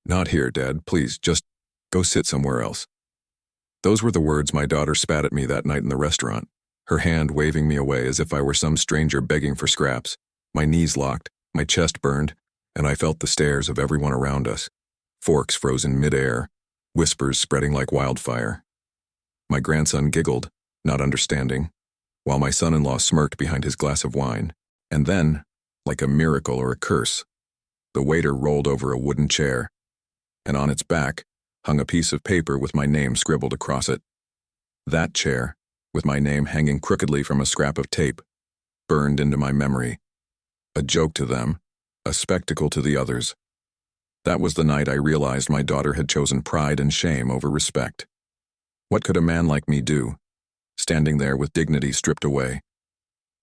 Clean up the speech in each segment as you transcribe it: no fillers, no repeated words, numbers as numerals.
Not here, Dad. Please, just go sit somewhere else. Those were the words my daughter spat at me that night in the restaurant, her hand waving me away as if I were some stranger begging for scraps. My knees locked, my chest burned, and I felt the stares of everyone around us. Forks frozen mid-air, whispers spreading like wildfire. My grandson giggled, not understanding, while my son-in-law smirked behind his glass of wine. And then, like a miracle or a curse, the waiter rolled over a wooden chair, and on its back hung a piece of paper with my name scribbled across it. That chair, with my name hanging crookedly from a scrap of tape, burned into my memory. A joke to them, a spectacle to the others. That was the night I realized my daughter had chosen pride and shame over respect. What could a man like me do, standing there with dignity stripped away?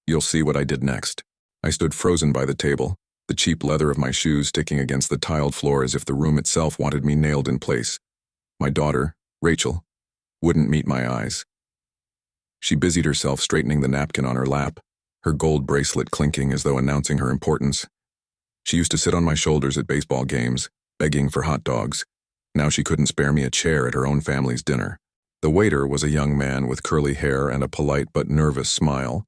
You'll see what I did next. I stood frozen by the table, the cheap leather of my shoes sticking against the tiled floor as if the room itself wanted me nailed in place. My daughter, Rachel, wouldn't meet my eyes. She busied herself straightening the napkin on her lap, her gold bracelet clinking as though announcing her importance. She used to sit on my shoulders at baseball games, begging for hot dogs. Now she couldn't spare me a chair at her own family's dinner. The waiter was a young man with curly hair and a polite but nervous smile.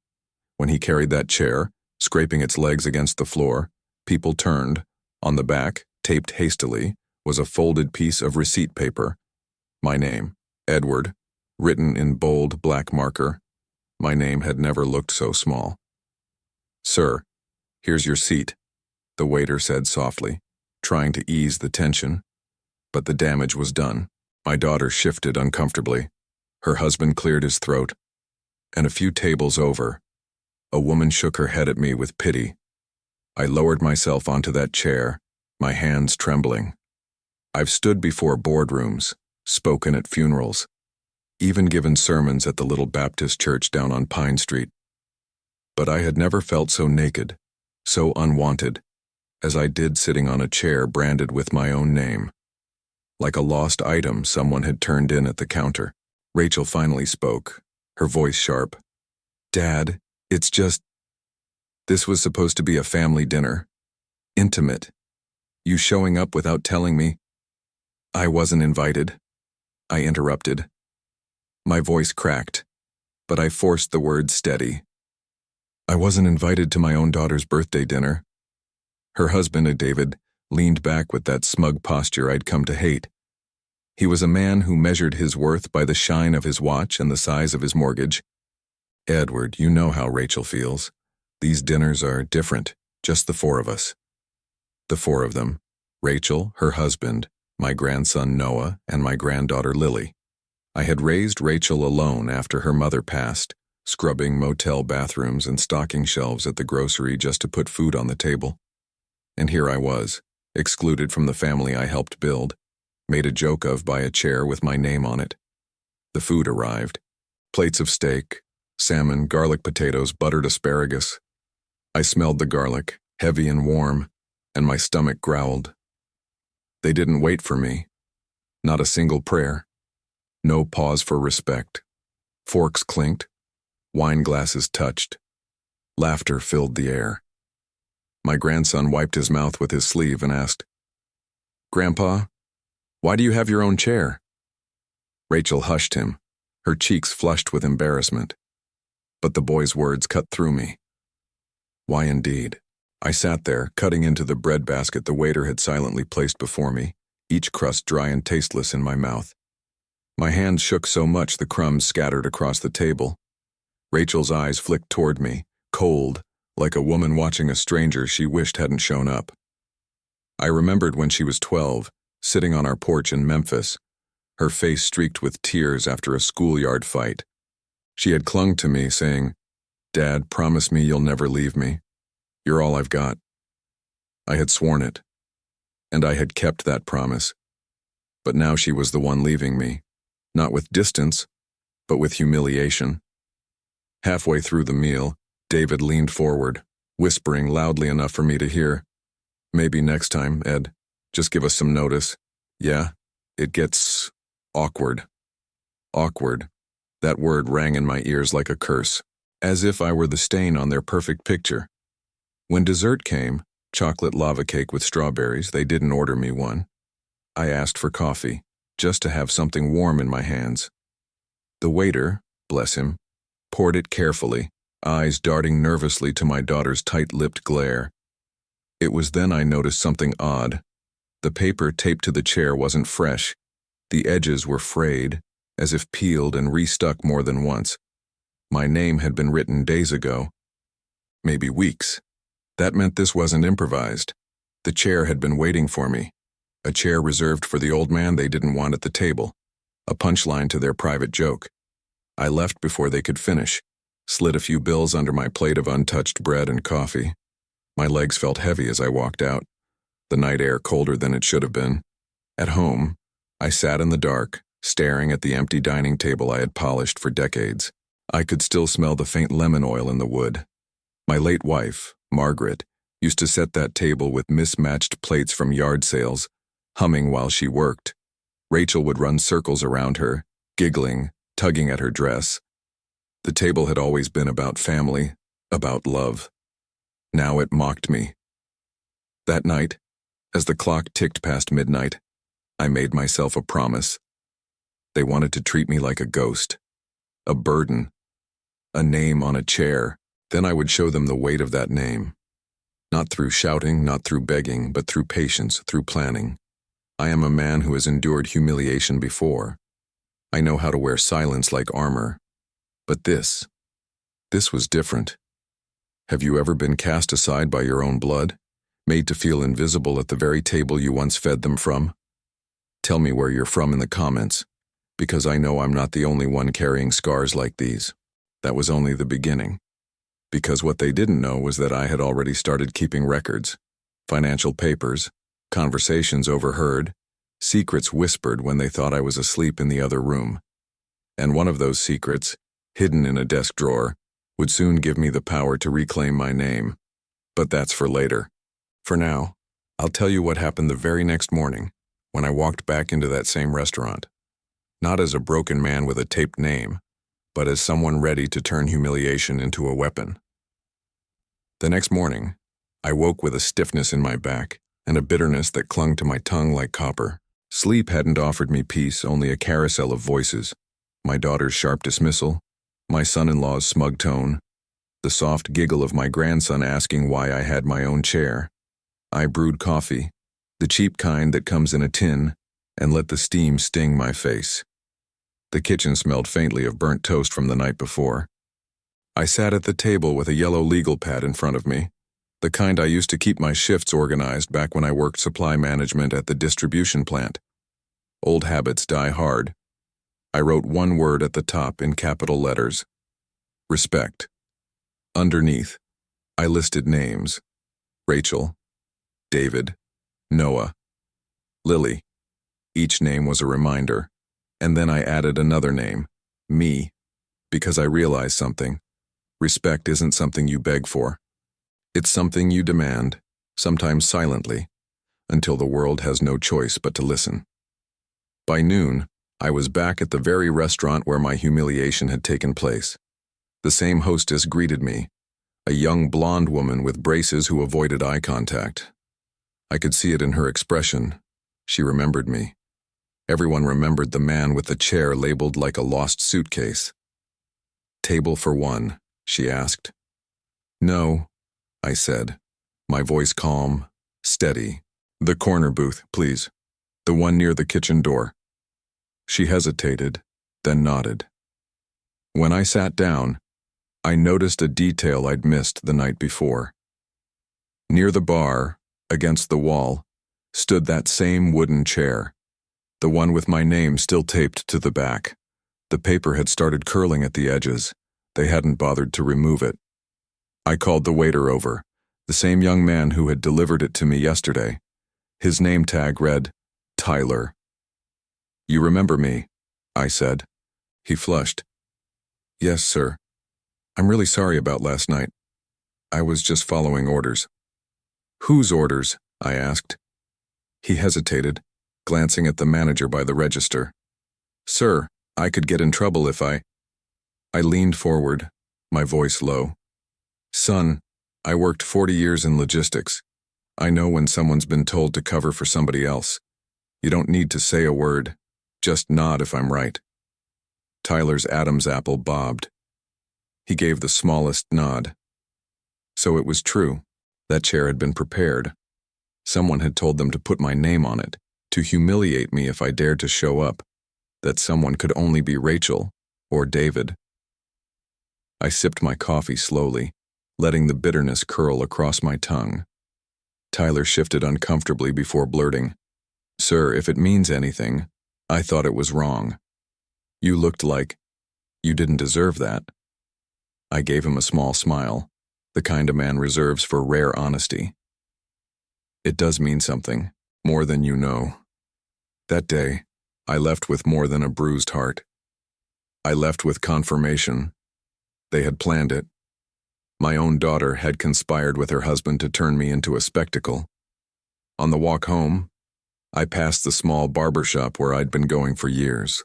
When he carried that chair, scraping its legs against the floor, people turned. On the back, taped hastily, was a folded piece of receipt paper. My name, Edward, written in bold black marker. My name had never looked so small. "Sir, here's your seat," the waiter said softly, trying to ease the tension. But the damage was done. My daughter shifted uncomfortably. Her husband cleared his throat. And a few tables over, a woman shook her head at me with pity. I lowered myself onto that chair, my hands trembling. I've stood before boardrooms, spoken at funerals, even given sermons at the little Baptist church down on Pine Street. But I had never felt so naked, so unwanted, as I did sitting on a chair branded with my own name. Like a lost item someone had turned in at the counter. Rachel finally spoke, her voice sharp. "Dad, it's just... This was supposed to be a family dinner. Intimate. You showing up without telling me. I wasn't invited." I interrupted. My voice cracked, but I forced the words steady. I wasn't invited to my own daughter's birthday dinner. Her husband, David, leaned back with that smug posture I'd come to hate. He was a man who measured his worth by the shine of his watch and the size of his mortgage. "Edward, you know how Rachel feels. These dinners are different, just the four of us." The four of them, Rachel, her husband, my grandson Noah, and my granddaughter Lily. I had raised Rachel alone after her mother passed, scrubbing motel bathrooms and stocking shelves at the grocery just to put food on the table. And here I was, excluded from the family I helped build, made a joke of by a chair with my name on it. The food arrived. Plates of steak, salmon, garlic potatoes, buttered asparagus. I smelled the garlic, heavy and warm, and my stomach growled. They didn't wait for me. Not a single prayer. No pause for respect. Forks clinked. Wine glasses touched. Laughter filled the air. My grandson wiped his mouth with his sleeve and asked, "Grandpa, why do you have your own chair?" Rachel hushed him, her cheeks flushed with embarrassment. But the boy's words cut through me. Why indeed? I sat there, cutting into the bread basket the waiter had silently placed before me, each crust dry and tasteless in my mouth. My hands shook so much the crumbs scattered across the table. Rachel's eyes flicked toward me, cold, like a woman watching a stranger she wished hadn't shown up. I remembered when she was 12, sitting on our porch in Memphis, her face streaked with tears after a schoolyard fight. She had clung to me, saying, "Dad, promise me you'll never leave me. You're all I've got." I had sworn it, and I had kept that promise. But now she was the one leaving me, not with distance, but with humiliation. Halfway through the meal, David leaned forward, whispering loudly enough for me to hear, "Maybe next time, Ed. Just give us some notice. Yeah, it gets awkward." Awkward. That word rang in my ears like a curse, as if I were the stain on their perfect picture. When dessert came, chocolate lava cake with strawberries, they didn't order me one. I asked for coffee, just to have something warm in my hands. The waiter, bless him, poured it carefully, eyes darting nervously to my daughter's tight-lipped glare. It was then I noticed something odd. The paper taped to the chair wasn't fresh. The edges were frayed, as if peeled and restuck more than once. My name had been written days ago, maybe weeks. That meant this wasn't improvised. The chair had been waiting for me. A chair reserved for the old man they didn't want at the table. A punchline to their private joke. I left before they could finish, slid a few bills under my plate of untouched bread and coffee. My legs felt heavy as I walked out, the night air colder than it should have been. At home, I sat in the dark, staring at the empty dining table I had polished for decades. I could still smell the faint lemon oil in the wood. My late wife, Margaret, used to set that table with mismatched plates from yard sales, humming while she worked. Rachel would run circles around her, giggling, tugging at her dress. The table had always been about family, about love. Now it mocked me. That night, as the clock ticked past midnight, I made myself a promise. They wanted to treat me like a ghost, a burden, a name on a chair. Then I would show them the weight of that name. Not through shouting, not through begging, but through patience, through planning. I am a man who has endured humiliation before. I know how to wear silence like armor. But this was different. Have you ever been cast aside by your own blood, made to feel invisible at the very table you once fed them from? Tell me where you're from in the comments, because I know I'm not the only one carrying scars like these. That was only the beginning. Because what they didn't know was that I had already started keeping records, financial papers, conversations overheard, secrets whispered when they thought I was asleep in the other room. And one of those secrets, hidden in a desk drawer, would soon give me the power to reclaim my name. But that's for later. For now, I'll tell you what happened the very next morning, when I walked back into that same restaurant. Not as a broken man with a taped name, but as someone ready to turn humiliation into a weapon. The next morning, I woke with a stiffness in my back and a bitterness that clung to my tongue like copper. Sleep hadn't offered me peace, only a carousel of voices. My daughter's sharp dismissal, my son-in-law's smug tone, the soft giggle of my grandson asking why I had my own chair. I brewed coffee, the cheap kind that comes in a tin, and let the steam sting my face. The kitchen smelled faintly of burnt toast from the night before. I sat at the table with a yellow legal pad in front of me, the kind I used to keep my shifts organized back when I worked supply management at the distribution plant. Old habits die hard. I wrote one word at the top in capital letters: respect. Underneath, I listed names: Rachel, David, Noah, Lily. Each name was a reminder, and then I added another name, me, because I realized something. Respect isn't something you beg for. It's something you demand, sometimes silently, until the world has no choice but to listen. By noon, I was back at the very restaurant where my humiliation had taken place. The same hostess greeted me, a young blonde woman with braces who avoided eye contact. I could see it in her expression. She remembered me. Everyone remembered the man with the chair labeled like a lost suitcase. "Table for one?" she asked. "No," I said, my voice calm, steady. "The corner booth, please. The one near the kitchen door." She hesitated, then nodded. When I sat down, I noticed a detail I'd missed the night before. Near the bar, against the wall, stood that same wooden chair, the one with my name still taped to the back. The paper had started curling at the edges. They hadn't bothered to remove it. I called the waiter over, the same young man who had delivered it to me yesterday. His name tag read, Tyler. "You remember me?" I said. He flushed. "Yes, sir. I'm really sorry about last night. I was just following orders." "Whose orders?" I asked. He hesitated, glancing at the manager by the register. "Sir, I could get in trouble if I leaned forward, my voice low. "Son, I worked 40 years in logistics. I know when someone's been told to cover for somebody else. You don't need to say a word. Just nod if I'm right. Tyler's Adam's apple bobbed. He gave the smallest nod. So it was true. That chair had been prepared. Someone had told them to put my name on it, to humiliate me if I dared to show up, that someone could only be Rachel or David. I sipped my coffee slowly, letting the bitterness curl across my tongue. Tyler shifted uncomfortably before blurting, "Sir, if it means anything, I thought it was wrong. You looked like you didn't deserve that." I gave him a small smile, the kind a man reserves for rare honesty. "It does mean something, more than you know." That day, I left with more than a bruised heart. I left with confirmation. They had planned it. My own daughter had conspired with her husband to turn me into a spectacle. On the walk home, I passed the small barber shop where I'd been going for years.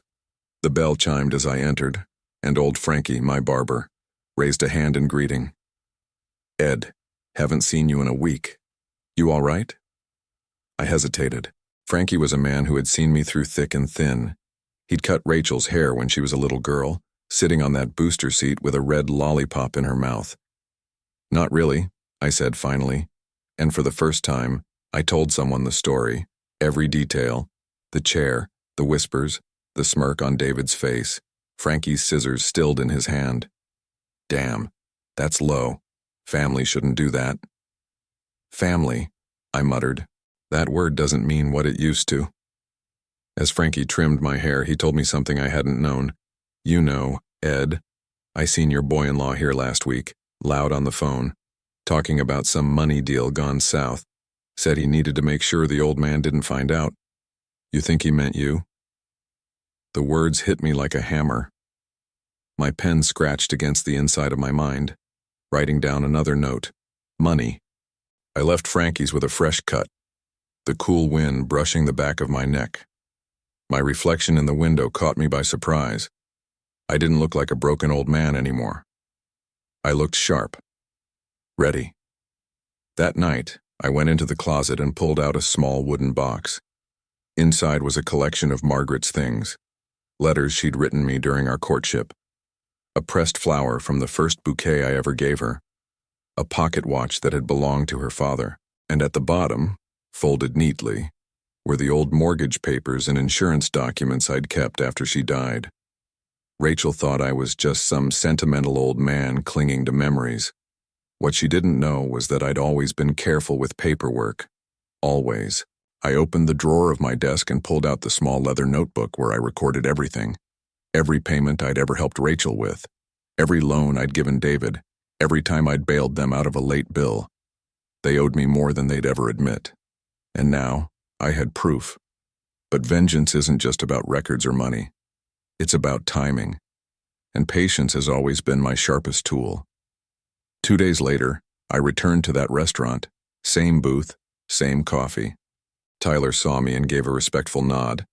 The bell chimed as I entered, and old Frankie, my barber, raised a hand in greeting. "Ed, haven't seen you in a week. You all right?" I hesitated. Frankie was a man who had seen me through thick and thin. He'd cut Rachel's hair when she was a little girl, sitting on that booster seat with a red lollipop in her mouth. "Not really," I said finally, and for the first time, I told someone the story, every detail, the chair, the whispers, the smirk on David's face, Frankie's scissors stilled in his hand. "Damn, that's low. Family shouldn't do that." "Family," I muttered. "That word doesn't mean what it used to." As Frankie trimmed my hair, he told me something I hadn't known. "You know, Ed, I seen your boy-in-law here last week, loud on the phone, talking about some money deal gone south. Said he needed to make sure the old man didn't find out. You think he meant you?" The words hit me like a hammer. My pen scratched against the inside of my mind, writing down another note. Money. I left Frankie's with a fresh cut, the cool wind brushing the back of my neck. My reflection in the window caught me by surprise. I didn't look like a broken old man anymore. I looked sharp. Ready. That night, I went into the closet and pulled out a small wooden box. Inside was a collection of Margaret's things, letters she'd written me during our courtship, a pressed flower from the first bouquet I ever gave her, a pocket watch that had belonged to her father, and at the bottom, folded neatly, were the old mortgage papers and insurance documents I'd kept after she died. Rachel thought I was just some sentimental old man clinging to memories. What she didn't know was that I'd always been careful with paperwork. Always. I opened the drawer of my desk and pulled out the small leather notebook where I recorded everything. Every payment I'd ever helped Rachel with. Every loan I'd given David. Every time I'd bailed them out of a late bill. They owed me more than they'd ever admit. And now, I had proof. But vengeance isn't just about records or money. It's about timing. And patience has always been my sharpest tool. 2 days later, I returned to that restaurant. Same booth, same coffee. Tyler saw me and gave a respectful nod.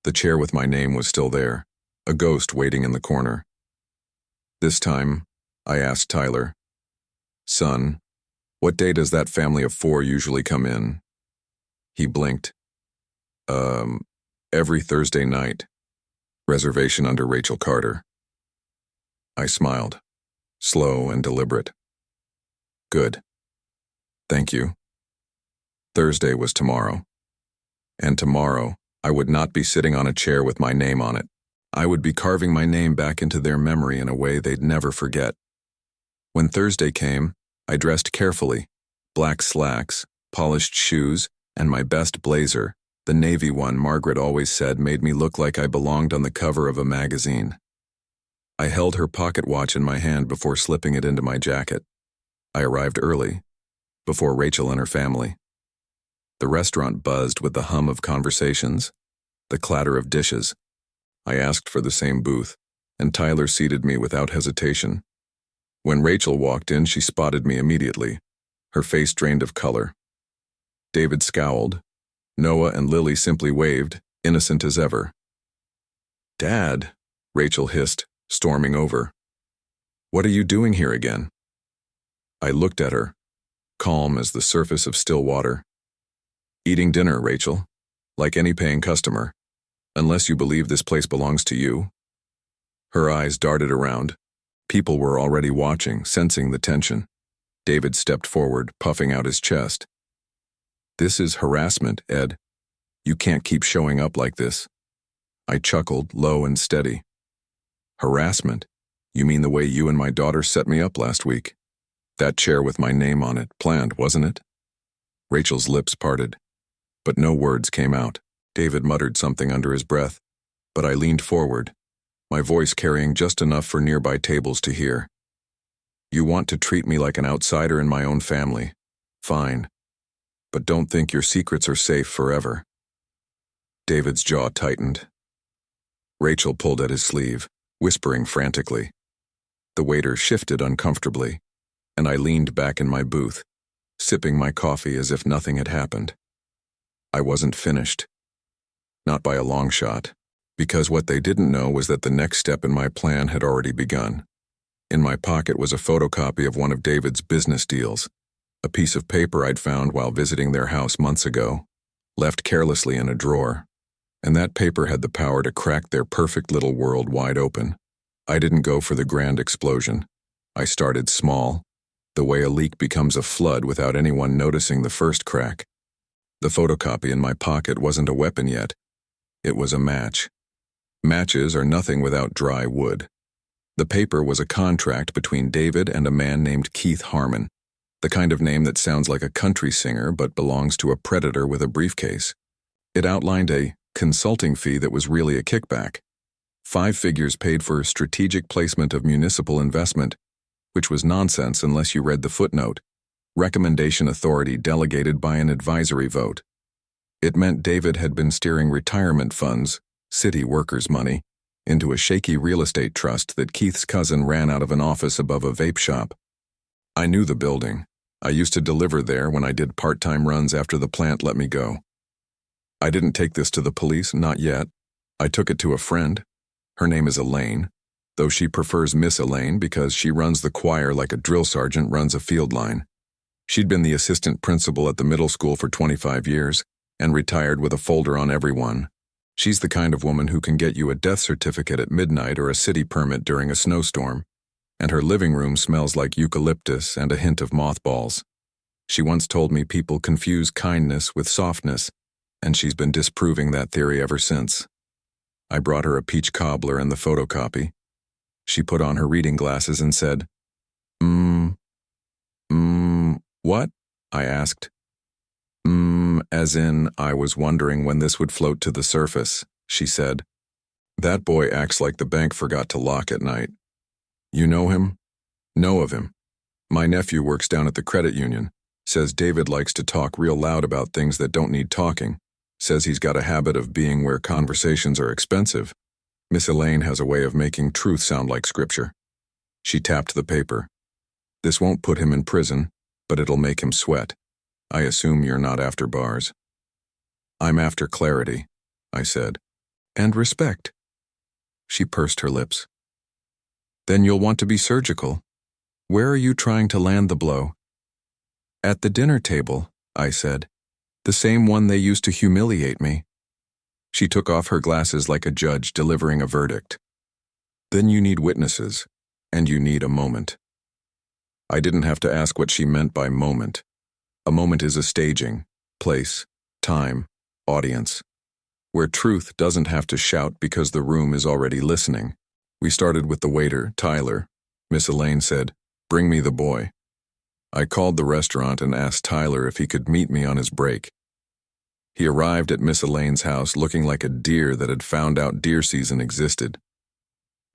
The chair with my name was still there, a ghost waiting in the corner. This time, I asked Tyler, "Son, what day does that family of 4 usually come in?" He blinked. Every Thursday night. Reservation under Rachel Carter." I smiled, slow and deliberate. "Good. Thank you." Thursday was tomorrow. And tomorrow, I would not be sitting on a chair with my name on it. I would be carving my name back into their memory in a way they'd never forget. When Thursday came, I dressed carefully, black slacks, polished shoes, and my best blazer, the navy one Margaret always said made me look like I belonged on the cover of a magazine. I held her pocket watch in my hand before slipping it into my jacket. I arrived early, before Rachel and her family. The restaurant buzzed with the hum of conversations, the clatter of dishes. I asked for the same booth, and Tyler seated me without hesitation. When Rachel walked in, she spotted me immediately, her face drained of color. David scowled. Noah and Lily simply waved, innocent as ever. "Dad," Rachel hissed, storming over. "What are you doing here again?" I looked at her, calm as the surface of still water. "Eating dinner, Rachel. like any paying customer. Unless you believe this place belongs to you. Her eyes darted around. People were already watching, sensing the tension. David stepped forward, puffing out his chest. This is harassment, Ed. You can't keep showing up like this. I chuckled, low and steady. Harassment? You mean the way you and my daughter set me up last week? That chair with my name on it, planned, wasn't it? Rachel's lips parted, but no words came out. David muttered something under his breath, but I leaned forward, my voice carrying just enough for nearby tables to hear. You want to treat me like an outsider in my own family. Fine. But don't think your secrets are safe forever. David's jaw tightened. Rachel pulled at his sleeve, whispering frantically. The waiter shifted uncomfortably, and I leaned back in my booth, sipping my coffee as if nothing had happened. I wasn't finished. Not by a long shot, because what they didn't know was that the next step in my plan had already begun. In my pocket was a photocopy of one of David's business deals, a piece of paper I'd found while visiting their house months ago, left carelessly in a drawer. And that paper had the power to crack their perfect little world wide open. I didn't go for the grand explosion. I started small, the way a leak becomes a flood without anyone noticing the first crack. The photocopy in my pocket wasn't a weapon yet. It was a match. Matches are nothing without dry wood. The paper was a contract between David and a man named Keith Harmon, the kind of name that sounds like a country singer but belongs to a predator with a briefcase. It outlined a consulting fee that was really a kickback. 5 figures paid for strategic placement of municipal investment, which was nonsense unless you read the footnote. Recommendation authority delegated by an advisory vote. It meant David had been steering retirement funds, city workers' money, into a shaky real estate trust that Keith's cousin ran out of an office above a vape shop. I knew the building. I used to deliver there when I did part-time runs after the plant let me go. I didn't take this to the police, not yet. I took it to a friend. Her name is Elaine, though she prefers Miss Elaine because she runs the choir like a drill sergeant runs a field line. She'd been the assistant principal at the middle school for 25 years and retired with a folder on everyone. She's the kind of woman who can get you a death certificate at midnight or a city permit during a snowstorm, and her living room smells like eucalyptus and a hint of mothballs. She once told me people confuse kindness with softness, and she's been disproving that theory ever since. I brought her a peach cobbler and the photocopy. She put on her reading glasses and said, what? I asked. As in, I was wondering when this would float to the surface, she said. That boy acts like the bank forgot to lock at night. You know him? Know of him. My nephew works down at the credit union, says David likes to talk real loud about things that don't need talking, says he's got a habit of being where conversations are expensive. Miss Elaine has a way of making truth sound like scripture. She tapped the paper. This won't put him in prison, but it'll make him sweat. I assume you're not after bars. I'm after clarity, I said. And respect. She pursed her lips. Then you'll want to be surgical. Where are you trying to land the blow? At the dinner table, I said. The same one they used to humiliate me. She took off her glasses like a judge delivering a verdict. Then you need witnesses, and you need a moment. I didn't have to ask what she meant by moment. A moment is a staging, place, time, audience, where truth doesn't have to shout because the room is already listening. We started with the waiter, Tyler. Miss Elaine said, "Bring me the boy." I called the restaurant and asked Tyler if he could meet me on his break. He arrived at Miss Elaine's house looking like a deer that had found out deer season existed.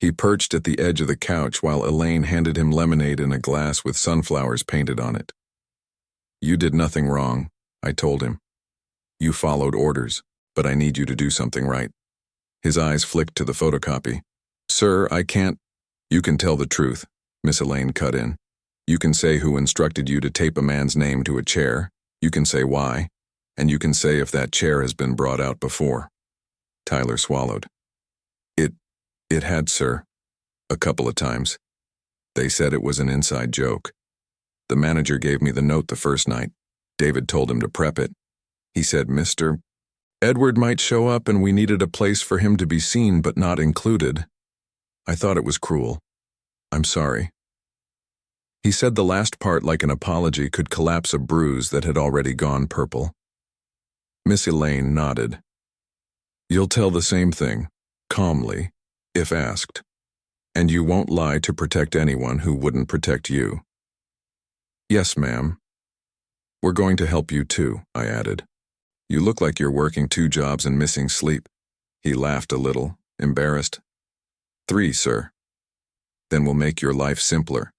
He perched at the edge of the couch while Elaine handed him lemonade in a glass with sunflowers painted on it. You did nothing wrong, I told him. You followed orders, but I need you to do something right. His eyes flicked to the photocopy. Sir, I can't. You can tell the truth, Miss Elaine cut in. You can say who instructed you to tape a man's name to a chair. You can say why. And you can say if that chair has been brought out before. Tyler swallowed. It had, sir. A couple of times. They said it was an inside joke. The manager gave me the note the first night. David told him to prep it. He said, Mr. Edward might show up and we needed a place for him to be seen but not included. I thought it was cruel. I'm sorry. He said the last part like an apology could collapse a bruise that had already gone purple. Miss Elaine nodded. You'll tell the same thing, calmly, if asked. And you won't lie to protect anyone who wouldn't protect you. Yes, ma'am. We're going to help you too, I added. You look like you're working 2 jobs and missing sleep. He laughed a little, embarrassed. 3, sir. Then we'll make your life simpler.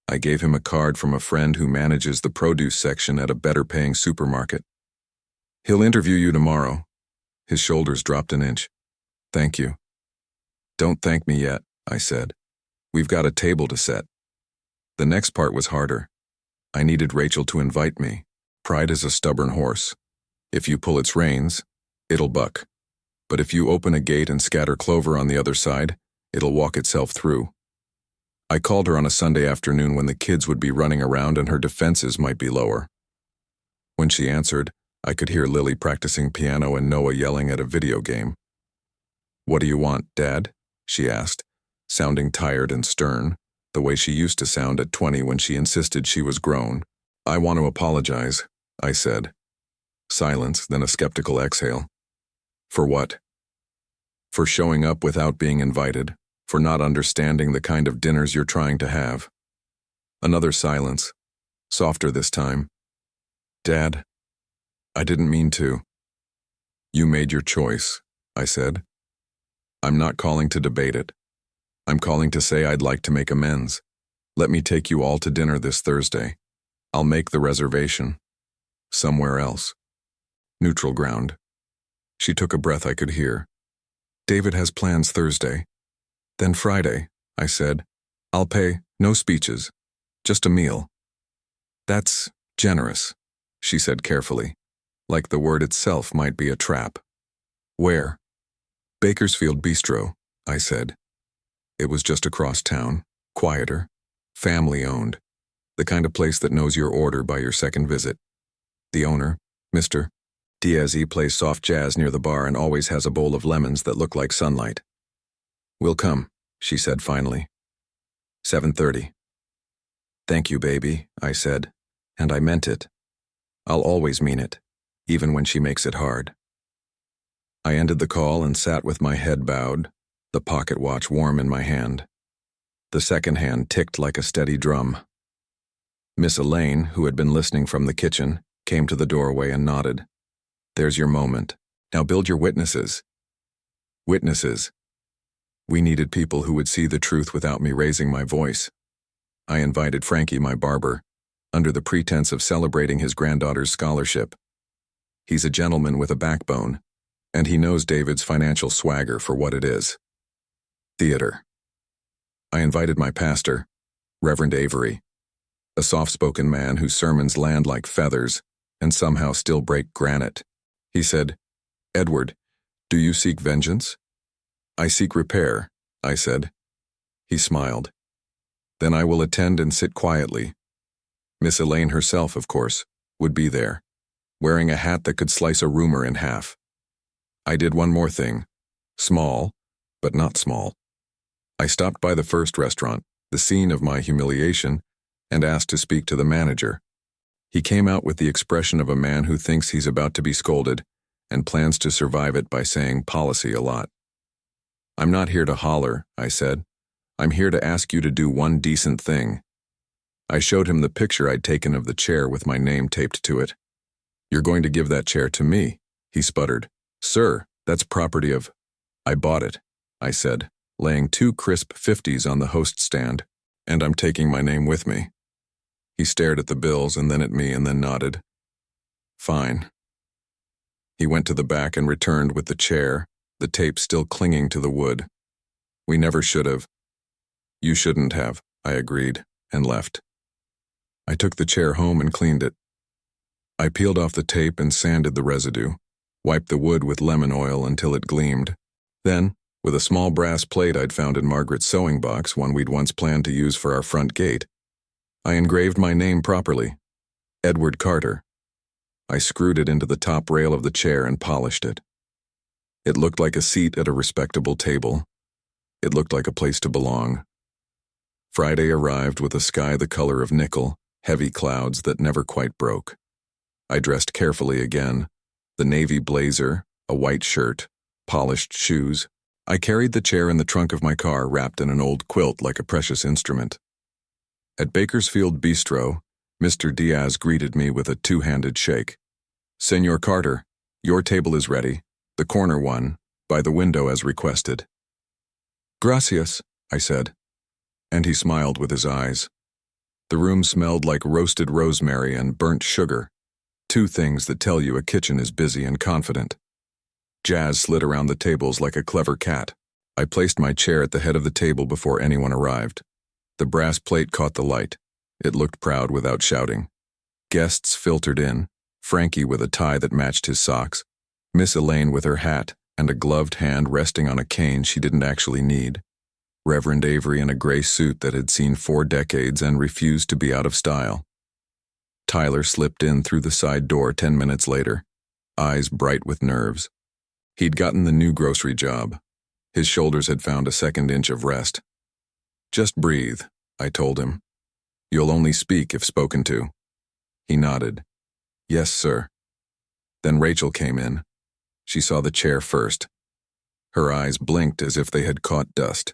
I gave him a card from a friend who manages the produce section at a better-paying supermarket. He'll interview you tomorrow. His shoulders dropped an inch. Thank you. Don't thank me yet, I said. We've got a table to set. The next part was harder. I needed Rachel to invite me. Pride is a stubborn horse. If you pull its reins, it'll buck. But if you open a gate and scatter clover on the other side, it'll walk itself through. I called her on a Sunday afternoon when the kids would be running around and her defenses might be lower. When she answered, I could hear Lily practicing piano and Noah yelling at a video game. What do you want, Dad? She asked, sounding tired and stern, the way she used to sound at 20 when she insisted she was grown. I want to apologize, I said. Silence, then a skeptical exhale. For what? For showing up without being invited, for not understanding the kind of dinners you're trying to have. Another silence, softer this time. Dad, I didn't mean to. You made your choice, I said. I'm not calling to debate it. I'm calling to say I'd like to make amends. Let me take you all to dinner this Thursday. I'll make the reservation. Somewhere else. Neutral ground. She took a breath I could hear. David has plans Thursday. Then Friday, I said. I'll pay, no speeches. Just a meal. That's generous, she said carefully, like the word itself might be a trap. Where? Bakersfield Bistro, I said. It was just across town, quieter, family-owned, the kind of place that knows your order by your second visit. The owner, Mr. Diaz, plays soft jazz near the bar and always has a bowl of lemons that look like sunlight. We'll come, she said finally. 7:30. Thank you, baby, I said, and I meant it. I'll always mean it, even when she makes it hard. I ended the call and sat with my head bowed, the pocket watch warm in my hand. The second hand ticked like a steady drum. Miss Elaine, who had been listening from the kitchen, came to the doorway and nodded. There's your moment. Now build your witnesses. Witnesses. We needed people who would see the truth without me raising my voice. I invited Frankie, my barber, under the pretense of celebrating his granddaughter's scholarship. He's a gentleman with a backbone, and he knows David's financial swagger for what it is. Theater. I invited my pastor, Reverend Avery, a soft-spoken man whose sermons land like feathers and somehow still break granite. He said, Edward, do you seek vengeance? I seek repair, I said. He smiled. Then I will attend and sit quietly. Miss Elaine herself, of course, would be there, wearing a hat that could slice a rumor in half. I did one more thing. Small, but not small. I stopped by the first restaurant, the scene of my humiliation, and asked to speak to the manager. He came out with the expression of a man who thinks he's about to be scolded and plans to survive it by saying policy a lot. I'm not here to holler, I said. I'm here to ask you to do one decent thing. I showed him the picture I'd taken of the chair with my name taped to it. You're going to give that chair to me, he sputtered. Sir, that's property of... I bought it, I said, laying 2 crisp 50s on the host stand, and I'm taking my name with me. He stared at the bills and then at me and then nodded. Fine. He went to the back and returned with the chair, the tape still clinging to the wood. We never should have. You shouldn't have, I agreed, and left. I took the chair home and cleaned it. I peeled off the tape and sanded the residue, wiped the wood with lemon oil until it gleamed. Then, with a small brass plate I'd found in Margaret's sewing box, one we'd once planned to use for our front gate, I engraved my name properly, Edward Carter. I screwed it into the top rail of the chair and polished it. It looked like a seat at a respectable table. It looked like a place to belong. Friday arrived with a sky the color of nickel, heavy clouds that never quite broke. I dressed carefully again, the navy blazer, a white shirt, polished shoes. I carried the chair in the trunk of my car wrapped in an old quilt like a precious instrument. At Bakersfield Bistro, Mr. Diaz greeted me with a two-handed shake. "Senor Carter, your table is ready, the corner one, by the window as requested." "Gracias," I said, and he smiled with his eyes. The room smelled like roasted rosemary and burnt sugar, two things that tell you a kitchen is busy and confident. Jazz slid around the tables like a clever cat. I placed my chair at the head of the table before anyone arrived. The brass plate caught the light. It looked proud without shouting. Guests filtered in, Frankie with a tie that matched his socks, Miss Elaine with her hat and a gloved hand resting on a cane she didn't actually need, Reverend Avery in a gray suit that had seen 4 decades and refused to be out of style. Tyler slipped in through the side door 10 minutes later, eyes bright with nerves. He'd gotten the new grocery job. His shoulders had found a 2nd inch of rest. "Just breathe," I told him. "You'll only speak if spoken to." He nodded. "Yes, sir." Then Rachel came in. She saw the chair first. Her eyes blinked as if they had caught dust.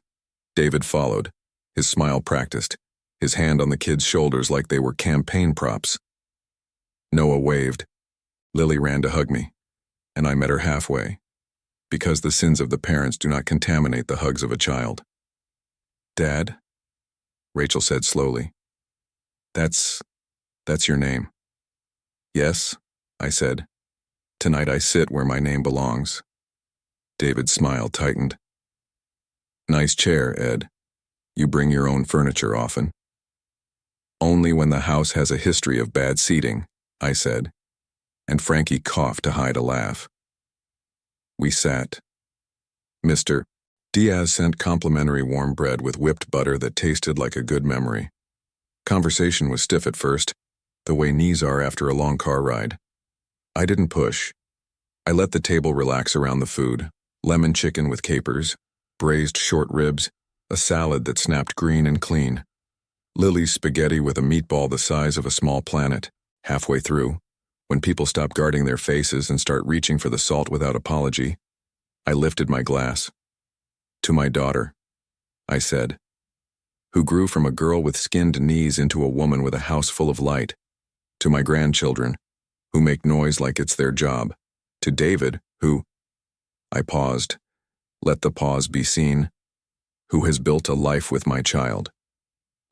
David followed, his smile practiced, his hand on the kids' shoulders like they were campaign props. Noah waved. Lily ran to hug me, and I met her halfway, because the sins of the parents do not contaminate the hugs of a child. "Dad?" Rachel said slowly. That's your name." "Yes," I said. "Tonight I sit where my name belongs." David's smile tightened. "Nice chair, Ed. You bring your own furniture often?" "Only when the house has a history of bad seating," I said, and Frankie coughed to hide a laugh. We sat. Mr. Diaz sent complimentary warm bread with whipped butter that tasted like a good memory. Conversation was stiff at first, the way knees are after a long car ride. I didn't push. I let the table relax around the food, lemon chicken with capers, braised short ribs, a salad that snapped green and clean, Lily's spaghetti with a meatball the size of a small planet. Halfway through, when people stop guarding their faces and start reaching for the salt without apology, I lifted my glass. "To my daughter," I said, "who grew from a girl with skinned knees into a woman with a house full of light. To my grandchildren, who make noise like it's their job. To David, who—" I paused, let the pause be seen, "who has built a life with my child.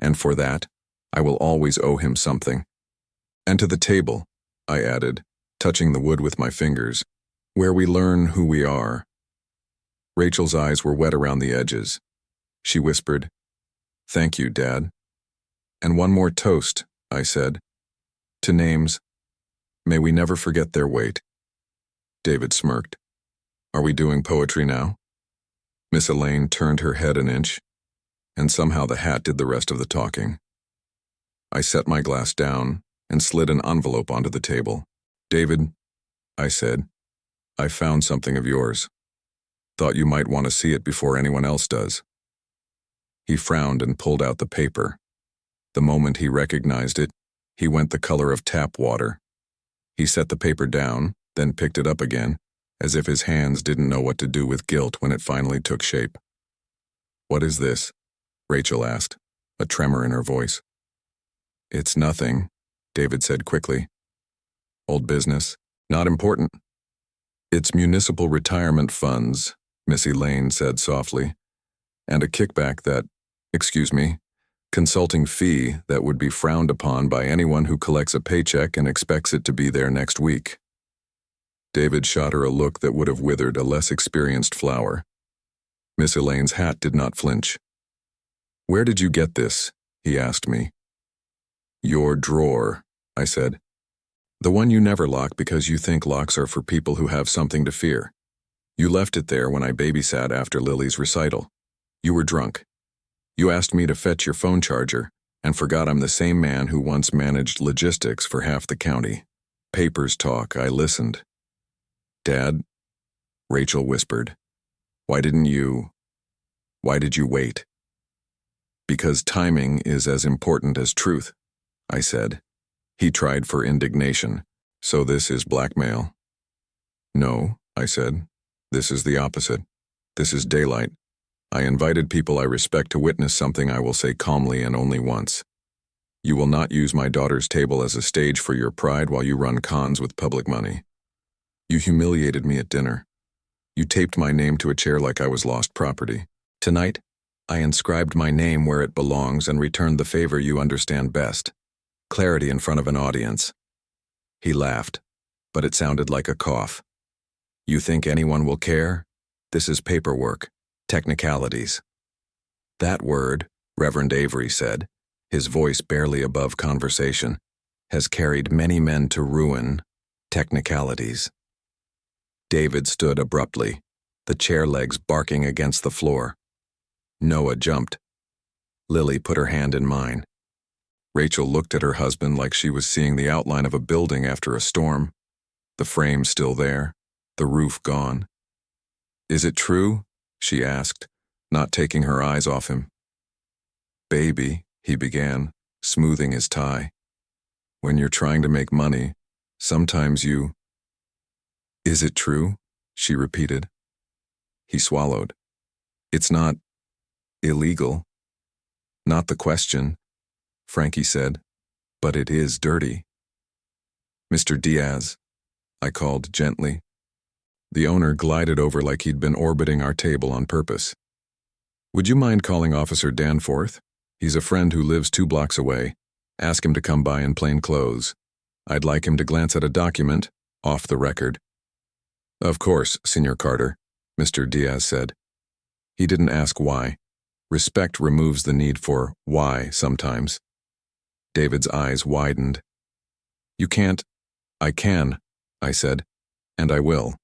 And for that, I will always owe him something. And to the table," I added, touching the wood with my fingers, "where we learn who we are." Rachel's eyes were wet around the edges. She whispered, "Thank you, Dad." "And one more toast," I said. "To names. May we never forget their weight." David smirked. "Are we doing poetry now?" Miss Elaine turned her head an inch, and somehow the hat did the rest of the talking. I set my glass down and slid an envelope onto the table. "David," I said, "I found something of yours. Thought you might want to see it before anyone else does." He frowned and pulled out the paper. The moment he recognized it, he went the color of tap water. He set the paper down, then picked it up again, as if his hands didn't know what to do with guilt when it finally took shape. "What is this?" Rachel asked, a tremor in her voice. "It's nothing," David said quickly. "Old business. Not important." "It's municipal retirement funds," Miss Elaine said softly, "and a kickback consulting fee that would be frowned upon by anyone who collects a paycheck and expects it to be there next week." David shot her a look that would have withered a less experienced flower. Miss Elaine's hat did not flinch. "Where did you get this?" he asked me. "Your drawer," I said. "The one you never lock because you think locks are for people who have something to fear. You left it there when I babysat after Lily's recital. You were drunk. You asked me to fetch your phone charger and forgot I'm the same man who once managed logistics for half the county. Papers talk, I listened. Dad, Rachel whispered, why did you wait? Because timing is as important as truth, I said. He tried for indignation. So this is blackmail? No, I said. This is the opposite. This is daylight. I invited people I respect to witness something I will say calmly and only once. You will not use my daughter's table as a stage for your pride while you run cons with public money. You humiliated me at dinner. You taped my name to a chair like I was lost property. Tonight, I inscribed my name where it belongs and returned the favor you understand best. Clarity in front of an audience. He laughed, but it sounded like a cough. You think anyone will care? This is paperwork, technicalities. That word, Reverend Avery said, his voice barely above conversation, has carried many men to ruin. Technicalities. David stood abruptly, the chair legs barking against the floor. Noah jumped. Lily put her hand in mine. Rachel looked at her husband like she was seeing the outline of a building after a storm. The frame still there, the roof gone. Is it true? She asked, not taking her eyes off him. Baby, he began, smoothing his tie. When you're trying to make money, sometimes you... Is it true? She repeated. He swallowed. It's not illegal. Not the question, Frankie said, but it is dirty. Mr. Diaz, I called gently. The owner glided over like he'd been orbiting our table on purpose. Would you mind calling Officer Danforth? He's a friend who lives 2 blocks away. Ask him to come by in plain clothes. I'd like him to glance at a document, off the record. Of course, Senor Carter, Mr. Diaz said. He didn't ask why. Respect removes the need for why sometimes. David's eyes widened. You can't. I can, I said, and I will.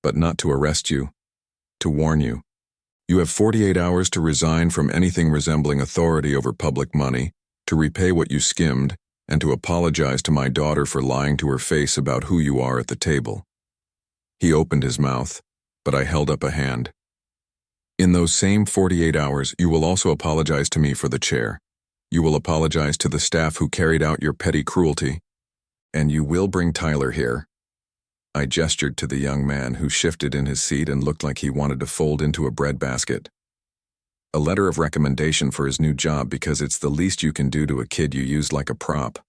But not to arrest you. To warn you. You have 48 hours to resign from anything resembling authority over public money, to repay what you skimmed, and to apologize to my daughter for lying to her face about who you are at the table. He opened his mouth, but I held up a hand. In those same 48 hours, you will also apologize to me for the chair. You will apologize to the staff who carried out your petty cruelty. And you will bring Tyler here. I gestured to the young man who shifted in his seat and looked like he wanted to fold into a breadbasket. A letter of recommendation for his new job because it's the least you can do to a kid you used like a prop.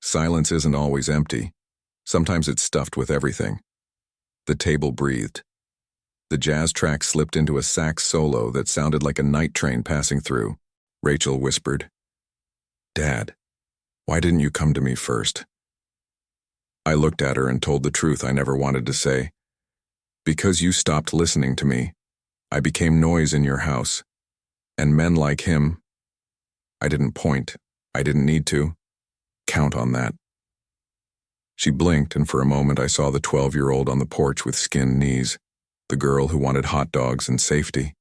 Silence isn't always empty. Sometimes it's stuffed with everything. The table breathed. The jazz track slipped into a sax solo that sounded like a night train passing through. Rachel whispered, Dad, why didn't you come to me first? I looked at her and told the truth I never wanted to say. Because you stopped listening to me, I became noise in your house. And men like him, I didn't point, I didn't need to. Count on that. She blinked, and for a moment I saw the 12-year-old on the porch with skinned knees, the girl who wanted hot dogs and safety.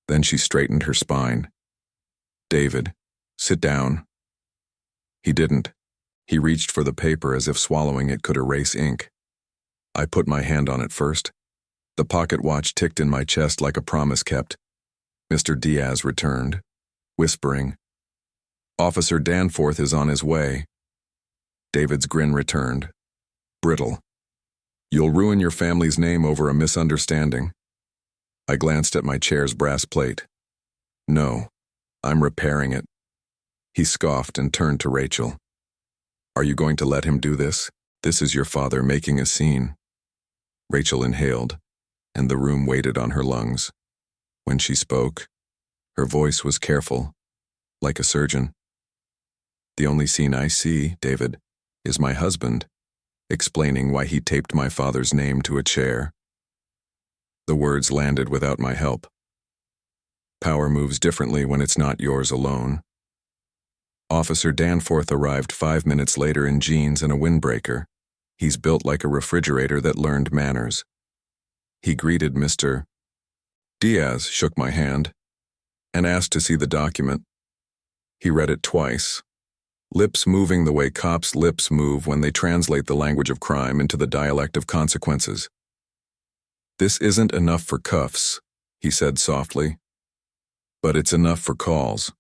Then she straightened her spine. David, sit down. He didn't. He reached for the paper as if swallowing it could erase ink. I put my hand on it first. The pocket watch ticked in my chest like a promise kept. Mr. Diaz returned, whispering, Officer Danforth is on his way. David's grin returned, brittle. You'll ruin your family's name over a misunderstanding. I glanced at my chair's brass plate. No, I'm repairing it. He scoffed and turned to Rachel. Are you going to let him do this? This is your father making a scene. Rachel inhaled, and the room waited on her lungs. When she spoke, her voice was careful, like a surgeon. The only scene I see, David, is my husband, explaining why he taped my father's name to a chair. The words landed without my help. Power moves differently when it's not yours alone. Officer Danforth arrived 5 minutes later in jeans and a windbreaker. He's built like a refrigerator that learned manners. He greeted Mr. Diaz, shook my hand, and asked to see the document. He read it twice, lips moving the way cops' lips move when they translate the language of crime into the dialect of consequences. "This isn't enough for cuffs," he said softly. "But it's enough for calls.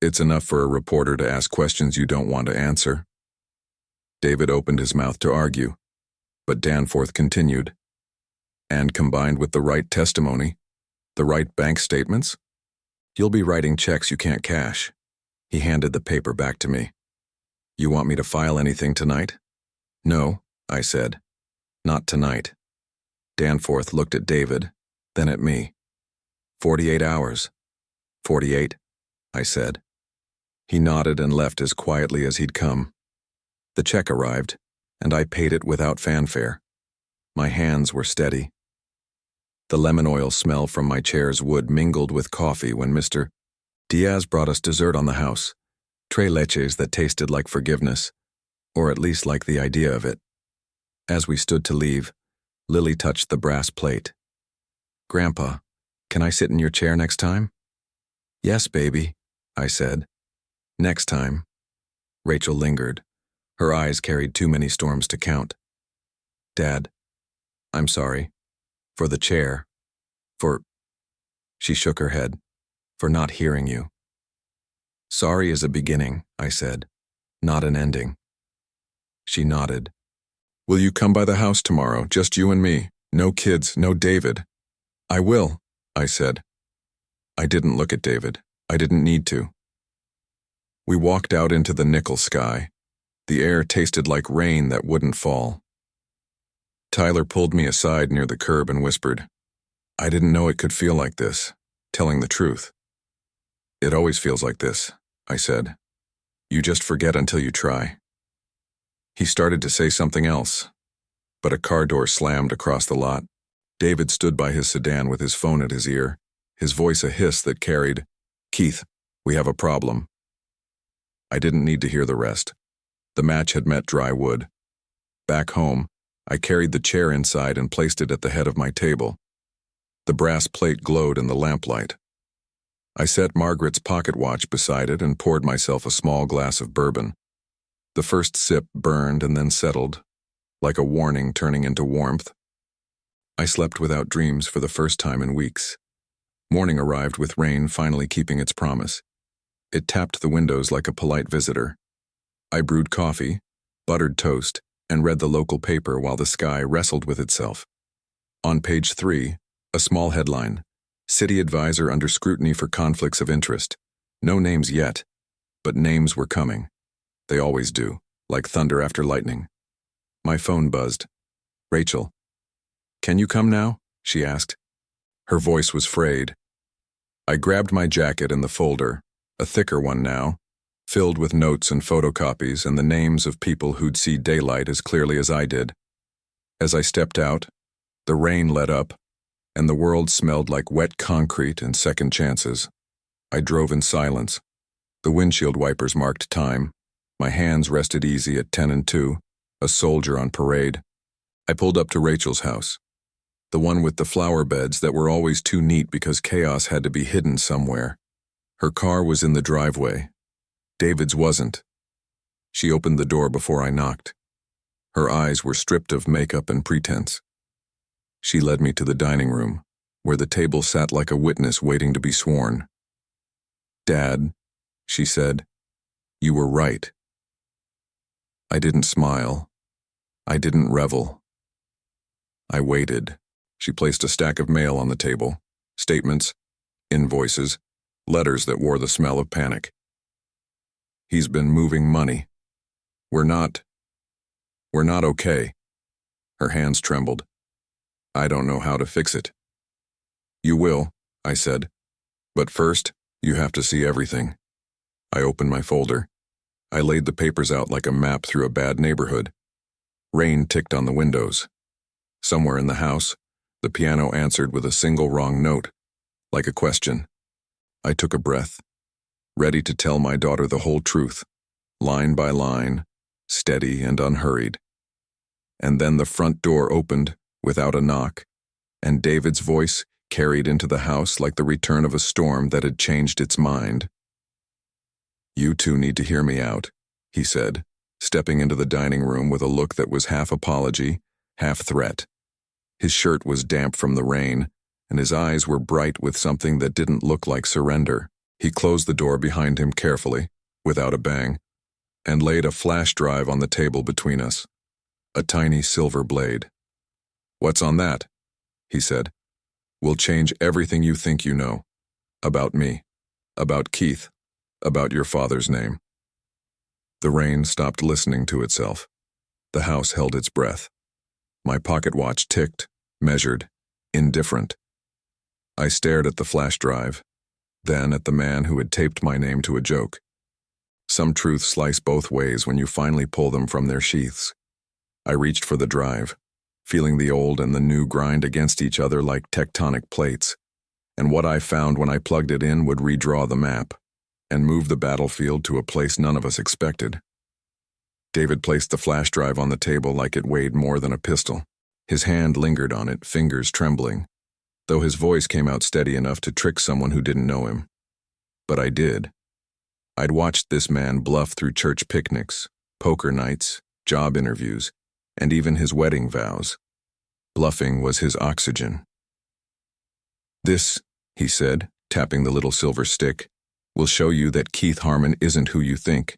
It's enough for a reporter to ask questions you don't want to answer." David opened his mouth to argue, but Danforth continued. "And combined with the right testimony, the right bank statements, you'll be writing checks you can't cash." He handed the paper back to me. "You want me to file anything tonight?" "No," I said. "Not tonight." Danforth looked at David, then at me. 48 hours. 48, I said. He nodded and left as quietly as he'd come. The check arrived, and I paid it without fanfare. My hands were steady. The lemon oil smell from my chair's wood mingled with coffee when Mr. Diaz brought us dessert on the house, tres leches that tasted like forgiveness, or at least like the idea of it. As we stood to leave, Lily touched the brass plate. "Grandpa, can I sit in your chair next time?" "Yes, baby," I said. "Next time." Rachel lingered. Her eyes carried too many storms to count. "Dad, I'm sorry. For the chair. For—" She shook her head. "For not hearing you." "Sorry is a beginning," I said, "not an ending." She nodded. "Will you come by the house tomorrow, just you and me? No kids, no David." "I will," I said. I didn't look at David. I didn't need to. We walked out into the nickel sky. The air tasted like rain that wouldn't fall. Tyler pulled me aside near the curb and whispered, "I didn't know it could feel like this, telling the truth." "It always feels like this," I said. "You just forget until you try." He started to say something else, but a car door slammed across the lot. David stood by his sedan with his phone at his ear, his voice a hiss that carried, "Keith, we have a problem." I didn't need to hear the rest. The match had met dry wood. Back home, I carried the chair inside and placed it at the head of my table. The brass plate glowed in the lamplight. I set Margaret's pocket watch beside it and poured myself a small glass of bourbon. The first sip burned and then settled, like a warning turning into warmth. I slept without dreams for the first time in weeks. Morning arrived with rain finally keeping its promise. It tapped the windows like a polite visitor. I brewed coffee, buttered toast, and read the local paper while the sky wrestled with itself. On page 3, a small headline, "City Advisor under scrutiny for conflicts of interest." No names yet, but names were coming. They always do, like thunder after lightning. My phone buzzed. "Rachel." "Can you come now?" she asked. Her voice was frayed. I grabbed my jacket and the folder, a thicker one now, filled with notes and photocopies and the names of people who'd see daylight as clearly as I did. As I stepped out, the rain let up, and the world smelled like wet concrete and second chances. I drove in silence. The windshield wipers marked time. My hands rested easy at 10 and 2, a soldier on parade. I pulled up to Rachel's house, the one with the flower beds that were always too neat because chaos had to be hidden somewhere. Her car was in the driveway. David's wasn't. She opened the door before I knocked. Her eyes were stripped of makeup and pretense. She led me to the dining room, where the table sat like a witness waiting to be sworn. "Dad," she said, "you were right." I didn't smile. I didn't revel. I waited. She placed a stack of mail on the table, statements, invoices, letters that wore the smell of panic. "He's been moving money. We're not okay." Her hands trembled. "I don't know how to fix it." "You will," I said. "But first, you have to see everything." I opened my folder. I laid the papers out like a map through a bad neighborhood. Rain ticked on the windows. Somewhere in the house, the piano answered with a single wrong note, like a question. I took a breath, ready to tell my daughter the whole truth, line by line, steady and unhurried. And then the front door opened, without a knock, and David's voice carried into the house like the return of a storm that had changed its mind. "You two need to hear me out. he said, stepping into the dining room with a look that was half apology, half threat. His shirt was damp from the rain, and his eyes were bright with something that didn't look like surrender. He closed the door behind him carefully, without a bang, and laid a flash drive on the table between us. A tiny silver blade. "What's on that?" he said. "We'll change everything you think you know. About me. About Keith. About your father's name." The rain stopped listening to itself. The house held its breath. My pocket watch ticked, measured, indifferent. I stared at the flash drive, then at the man who had taped my name to a joke. Some truths slice both ways when you finally pull them from their sheaths. I reached for the drive, feeling the old and the new grind against each other like tectonic plates, and what I found when I plugged it in would redraw the map and move the battlefield to a place none of us expected. David placed the flash drive on the table like it weighed more than a pistol. His hand lingered on it, fingers trembling, though his voice came out steady enough to trick someone who didn't know him. But I did. I'd watched this man bluff through church picnics, poker nights, job interviews, and even his wedding vows. Bluffing was his oxygen. "This," he said, tapping the little silver stick, "will show you that Keith Harmon isn't who you think,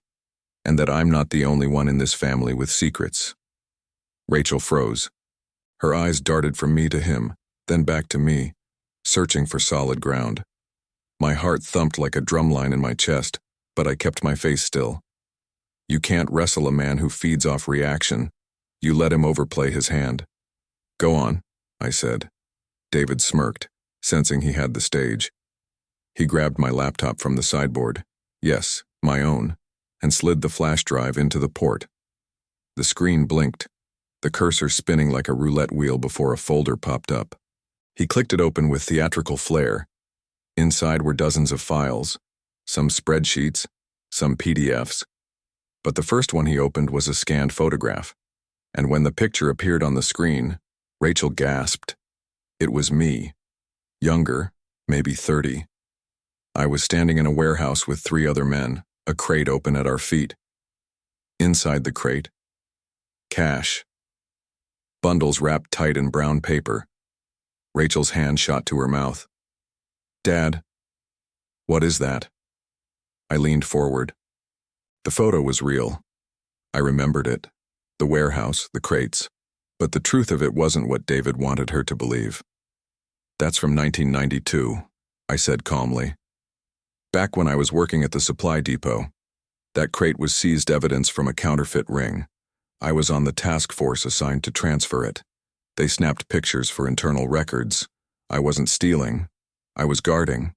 and that I'm not the only one in this family with secrets." Rachel froze. Her eyes darted from me to him, then back to me, searching for solid ground. My heart thumped like a drumline in my chest, but I kept my face still. You can't wrestle a man who feeds off reaction. You let him overplay his hand. "Go on," I said. David smirked, sensing he had the stage. He grabbed my laptop from the sideboard, yes, my own, and slid the flash drive into the port. The screen blinked, the cursor spinning like a roulette wheel before a folder popped up. He clicked it open with theatrical flair. Inside were dozens of files, some spreadsheets, some PDFs. But the first one he opened was a scanned photograph, and when the picture appeared on the screen, Rachel gasped. It was me. Younger, maybe 30. I was standing in a warehouse with 3 other men, a crate open at our feet. Inside the crate, cash. Bundles wrapped tight in brown paper. Rachel's hand shot to her mouth. "Dad, what is that?" I leaned forward. The photo was real. I remembered it. The warehouse, the crates. But the truth of it wasn't what David wanted her to believe. "That's from 1992, I said calmly. "Back when I was working at the supply depot. That crate was seized evidence from a counterfeit ring. I was on the task force assigned to transfer it. They snapped pictures for internal records. I wasn't stealing. I was guarding."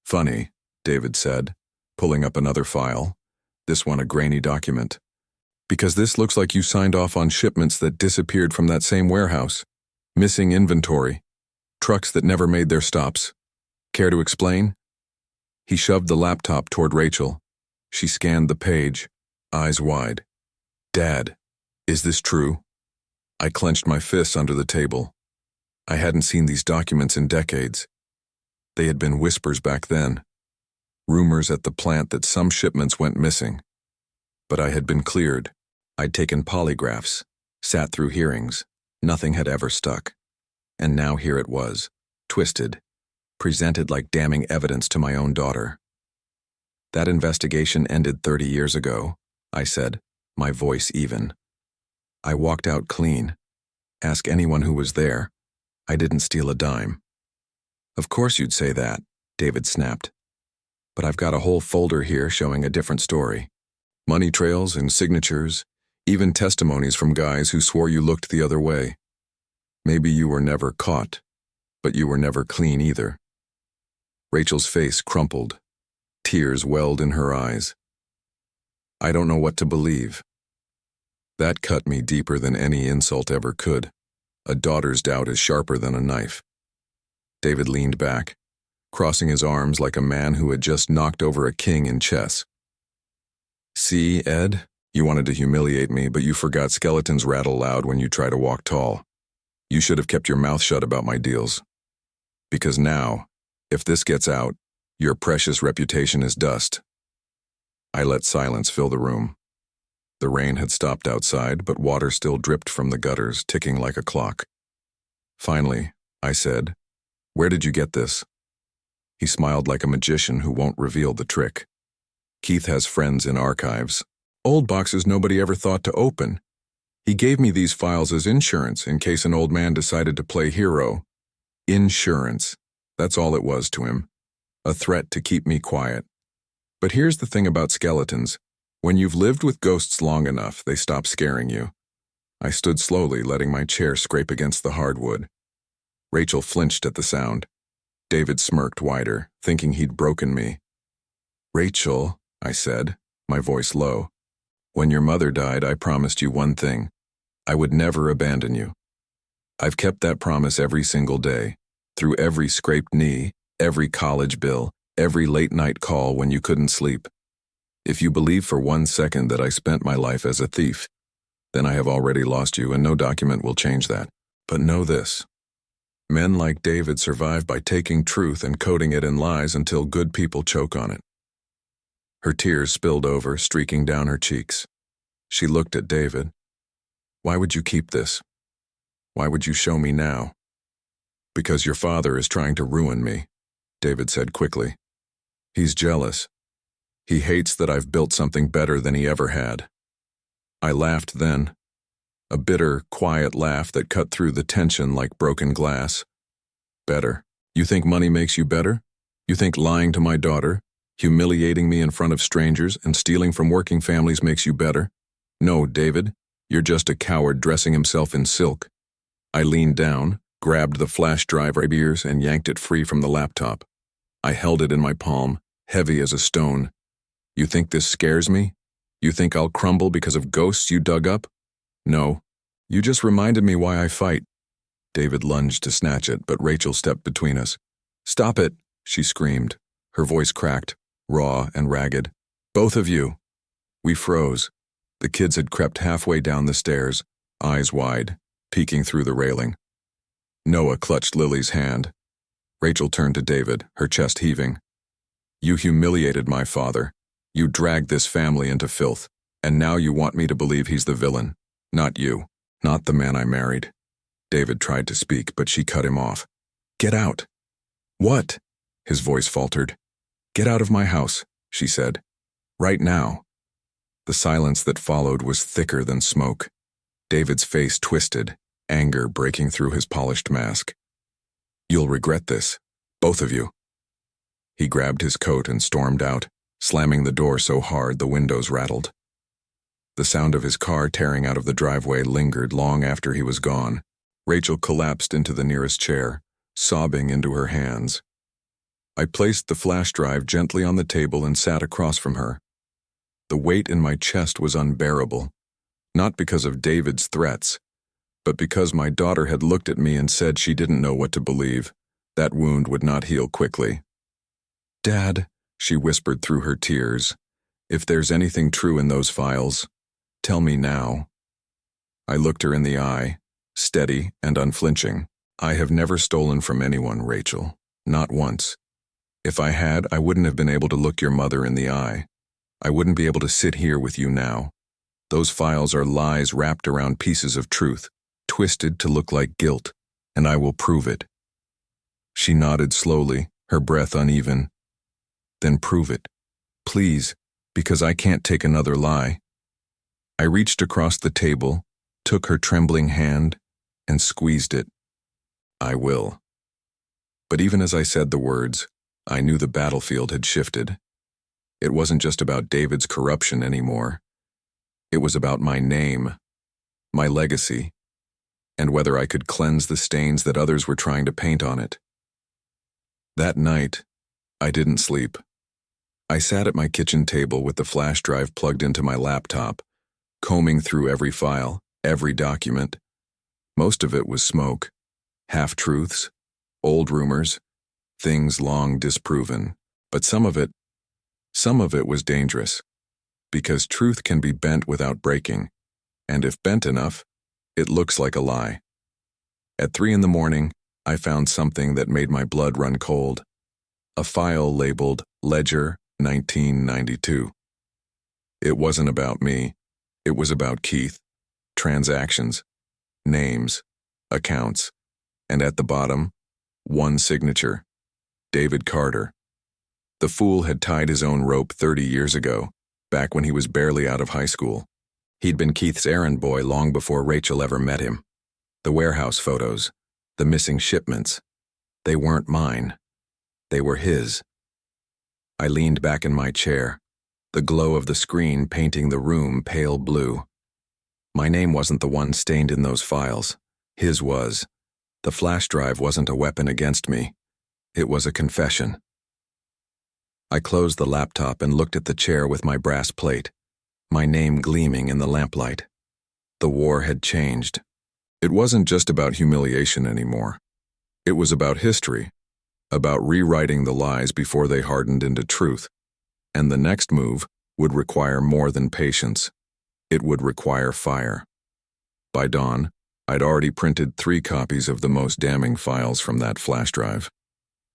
"Funny," David said, pulling up another file, this one a grainy document. "Because this looks like you signed off on shipments that disappeared from that same warehouse. Missing inventory. Trucks that never made their stops. Care to explain?" He shoved the laptop toward Rachel. She scanned the page, eyes wide. "Dad, is this true?" I clenched my fists under the table. I hadn't seen these documents in decades. They had been whispers back then. Rumors at the plant that some shipments went missing. But I had been cleared. I'd taken polygraphs, sat through hearings. Nothing had ever stuck. And now here it was, twisted, presented like damning evidence to my own daughter. "That investigation ended 30 years ago," I said, my voice even. "I walked out clean. Ask anyone who was there. I didn't steal a dime." "Of course you'd say that," David snapped. "But I've got a whole folder here showing a different story. Money trails and signatures, even testimonies from guys who swore you looked the other way. Maybe you were never caught, but you were never clean either." Rachel's face crumpled. Tears welled in her eyes. I don't know what to believe. That cut me deeper than any insult ever could. A daughter's doubt is sharper than a knife. David leaned back, crossing his arms like a man who had just knocked over a king in chess. "See, Ed, you wanted to humiliate me, but you forgot skeletons rattle loud when you try to walk tall. You should have kept your mouth shut about my deals. Because now, if this gets out, your precious reputation is dust." I let silence fill the room. The rain had stopped outside, but water still dripped from the gutters, ticking like a clock. Finally, I said, "Where did you get this?" He smiled like a magician who won't reveal the trick. "Keith has friends in archives. Old boxes nobody ever thought to open. He gave me these files as insurance in case an old man decided to play hero." Insurance. That's all it was to him. A threat to keep me quiet. But here's the thing about skeletons. When you've lived with ghosts long enough, they stop scaring you. I stood slowly, letting my chair scrape against the hardwood. Rachel flinched at the sound. David smirked wider, thinking he'd broken me. "Rachel," I said, my voice low, "when your mother died, I promised you one thing. I would never abandon you. I've kept that promise every single day, through every scraped knee, every college bill, every late-night call when you couldn't sleep. If you believe for 1 second that I spent my life as a thief, then I have already lost you, and no document will change that. But know this. Men like David survive by taking truth and coating it in lies until good people choke on it." Her tears spilled over, streaking down her cheeks. She looked at David. "Why would you keep this? Why would you show me now?" "Because your father is trying to ruin me," David said quickly. "He's jealous. He hates that I've built something better than he ever had." I laughed then, a bitter, quiet laugh that cut through the tension like broken glass. "Better? You think money makes you better? You think lying to my daughter, humiliating me in front of strangers, and stealing from working families makes you better? No, David, you're just a coward dressing himself in silk." I leaned down, grabbed the flash drive ears, and yanked it free from the laptop. I held it in my palm, heavy as a stone. "You think this scares me? You think I'll crumble because of ghosts you dug up? No. You just reminded me why I fight." David lunged to snatch it, but Rachel stepped between us. "Stop it," she screamed. Her voice cracked, raw and ragged. "Both of you." We froze. The kids had crept halfway down the stairs, eyes wide, peeking through the railing. Noah clutched Lily's hand. Rachel turned to David, her chest heaving. "You humiliated my father. You dragged this family into filth, and now you want me to believe he's the villain. Not you. Not the man I married." David tried to speak, but she cut him off. "Get out." "What?" His voice faltered. "Get out of my house," she said. "Right now." The silence that followed was thicker than smoke. David's face twisted, anger breaking through his polished mask. "You'll regret this, both of you." He grabbed his coat and stormed out, slamming the door so hard the windows rattled. The sound of his car tearing out of the driveway lingered long after he was gone. Rachel collapsed into the nearest chair, sobbing into her hands. I placed the flash drive gently on the table and sat across from her. The weight in my chest was unbearable, not because of David's threats, but because my daughter had looked at me and said she didn't know what to believe. That wound would not heal quickly. "Dad," she whispered through her tears, "if there's anything true in those files, tell me now." I looked her in the eye, steady and unflinching. "I have never stolen from anyone, Rachel. Not once. If I had, I wouldn't have been able to look your mother in the eye. I wouldn't be able to sit here with you now. Those files are lies wrapped around pieces of truth, twisted to look like guilt, and I will prove it." She nodded slowly, her breath uneven. "Then prove it. Please, because I can't take another lie." I reached across the table, took her trembling hand, and squeezed it. "I will." But even as I said the words, I knew the battlefield had shifted. It wasn't just about David's corruption anymore. It was about my name, my legacy, and whether I could cleanse the stains that others were trying to paint on it. That night, I didn't sleep. I sat at my kitchen table with the flash drive plugged into my laptop, combing through every file, every document. Most of it was smoke, half-truths, old rumors, things long disproven. But some of it was dangerous, because truth can be bent without breaking, and if bent enough, it looks like a lie. At 3 a.m, I found something that made my blood run cold. A file labeled Ledger 1992. It wasn't about me. It was about Keith. Transactions, names, accounts, and at the bottom, one signature, David Carter. The fool had tied his own rope 30 years ago, back when he was barely out of high school. He'd been Keith's errand boy long before Rachel ever met him. The warehouse photos, the missing shipments, they weren't mine. They were his. I leaned back in my chair, the glow of the screen painting the room pale blue. My name wasn't the one stained in those files. His was. The flash drive wasn't a weapon against me. It was a confession. I closed the laptop and looked at the chair with my brass plate, my name gleaming in the lamplight. The war had changed. It wasn't just about humiliation anymore. It was about history, about rewriting the lies before they hardened into truth. And the next move would require more than patience. It would require fire. By dawn, I'd already printed 3 copies of the most damning files from that flash drive.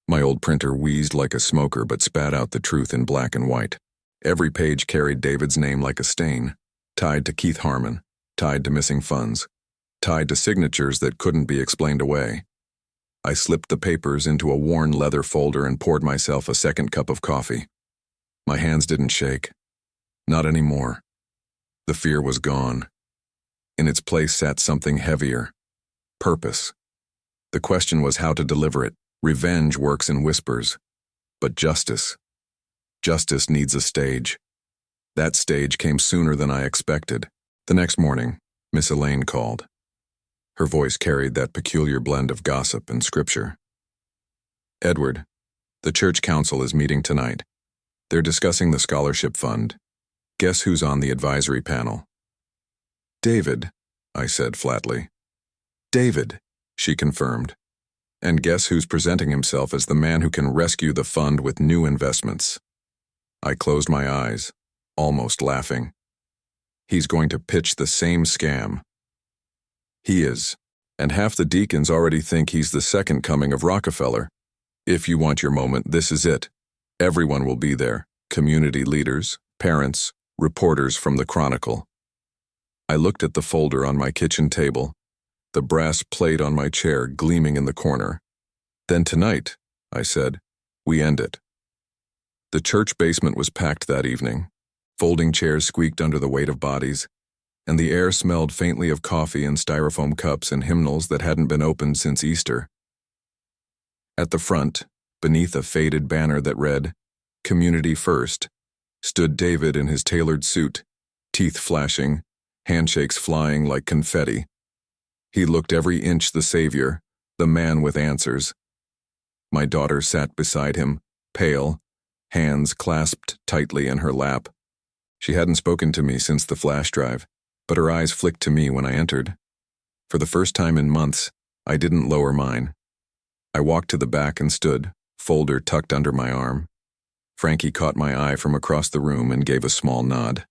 My old printer wheezed like a smoker but spat out the truth in black and white. Every page carried David's name like a stain, tied to Keith Harmon, tied to missing funds, tied to signatures that couldn't be explained away. I slipped the papers into a worn leather folder and poured myself a second cup of coffee. My hands didn't shake. Not anymore. The fear was gone. In its place sat something heavier. Purpose. The question was how to deliver it. Revenge works in whispers. But justice. Justice needs a stage. That stage came sooner than I expected. The next morning, Miss Elaine called. Her voice carried that peculiar blend of gossip and scripture. Edward, the church council is meeting tonight. They're discussing the scholarship fund. Guess who's on the advisory panel? David, I said flatly. David, she confirmed. And guess who's presenting himself as the man who can rescue the fund with new investments? I closed my eyes, almost laughing. He's going to pitch the same scam. He is, and half the deacons already think he's the second coming of Rockefeller. If you want your moment, this is it. Everyone will be there, community leaders, parents, reporters from the Chronicle. I looked at the folder on my kitchen table, the brass plate on my chair gleaming in the corner. Then tonight, I said, we end it. The church basement was packed that evening. Folding chairs squeaked under the weight of bodies, and the air smelled faintly of coffee and styrofoam cups and hymnals that hadn't been opened since Easter. At the front, beneath a faded banner that read, Community First, stood David in his tailored suit, teeth flashing, handshakes flying like confetti. He looked every inch the savior, the man with answers. My daughter sat beside him, pale, hands clasped tightly in her lap. She hadn't spoken to me since the flash drive, but her eyes flicked to me when I entered. For the first time in months, I didn't lower mine. I walked to the back and stood, folder tucked under my arm. Frankie caught my eye from across the room and gave a small nod.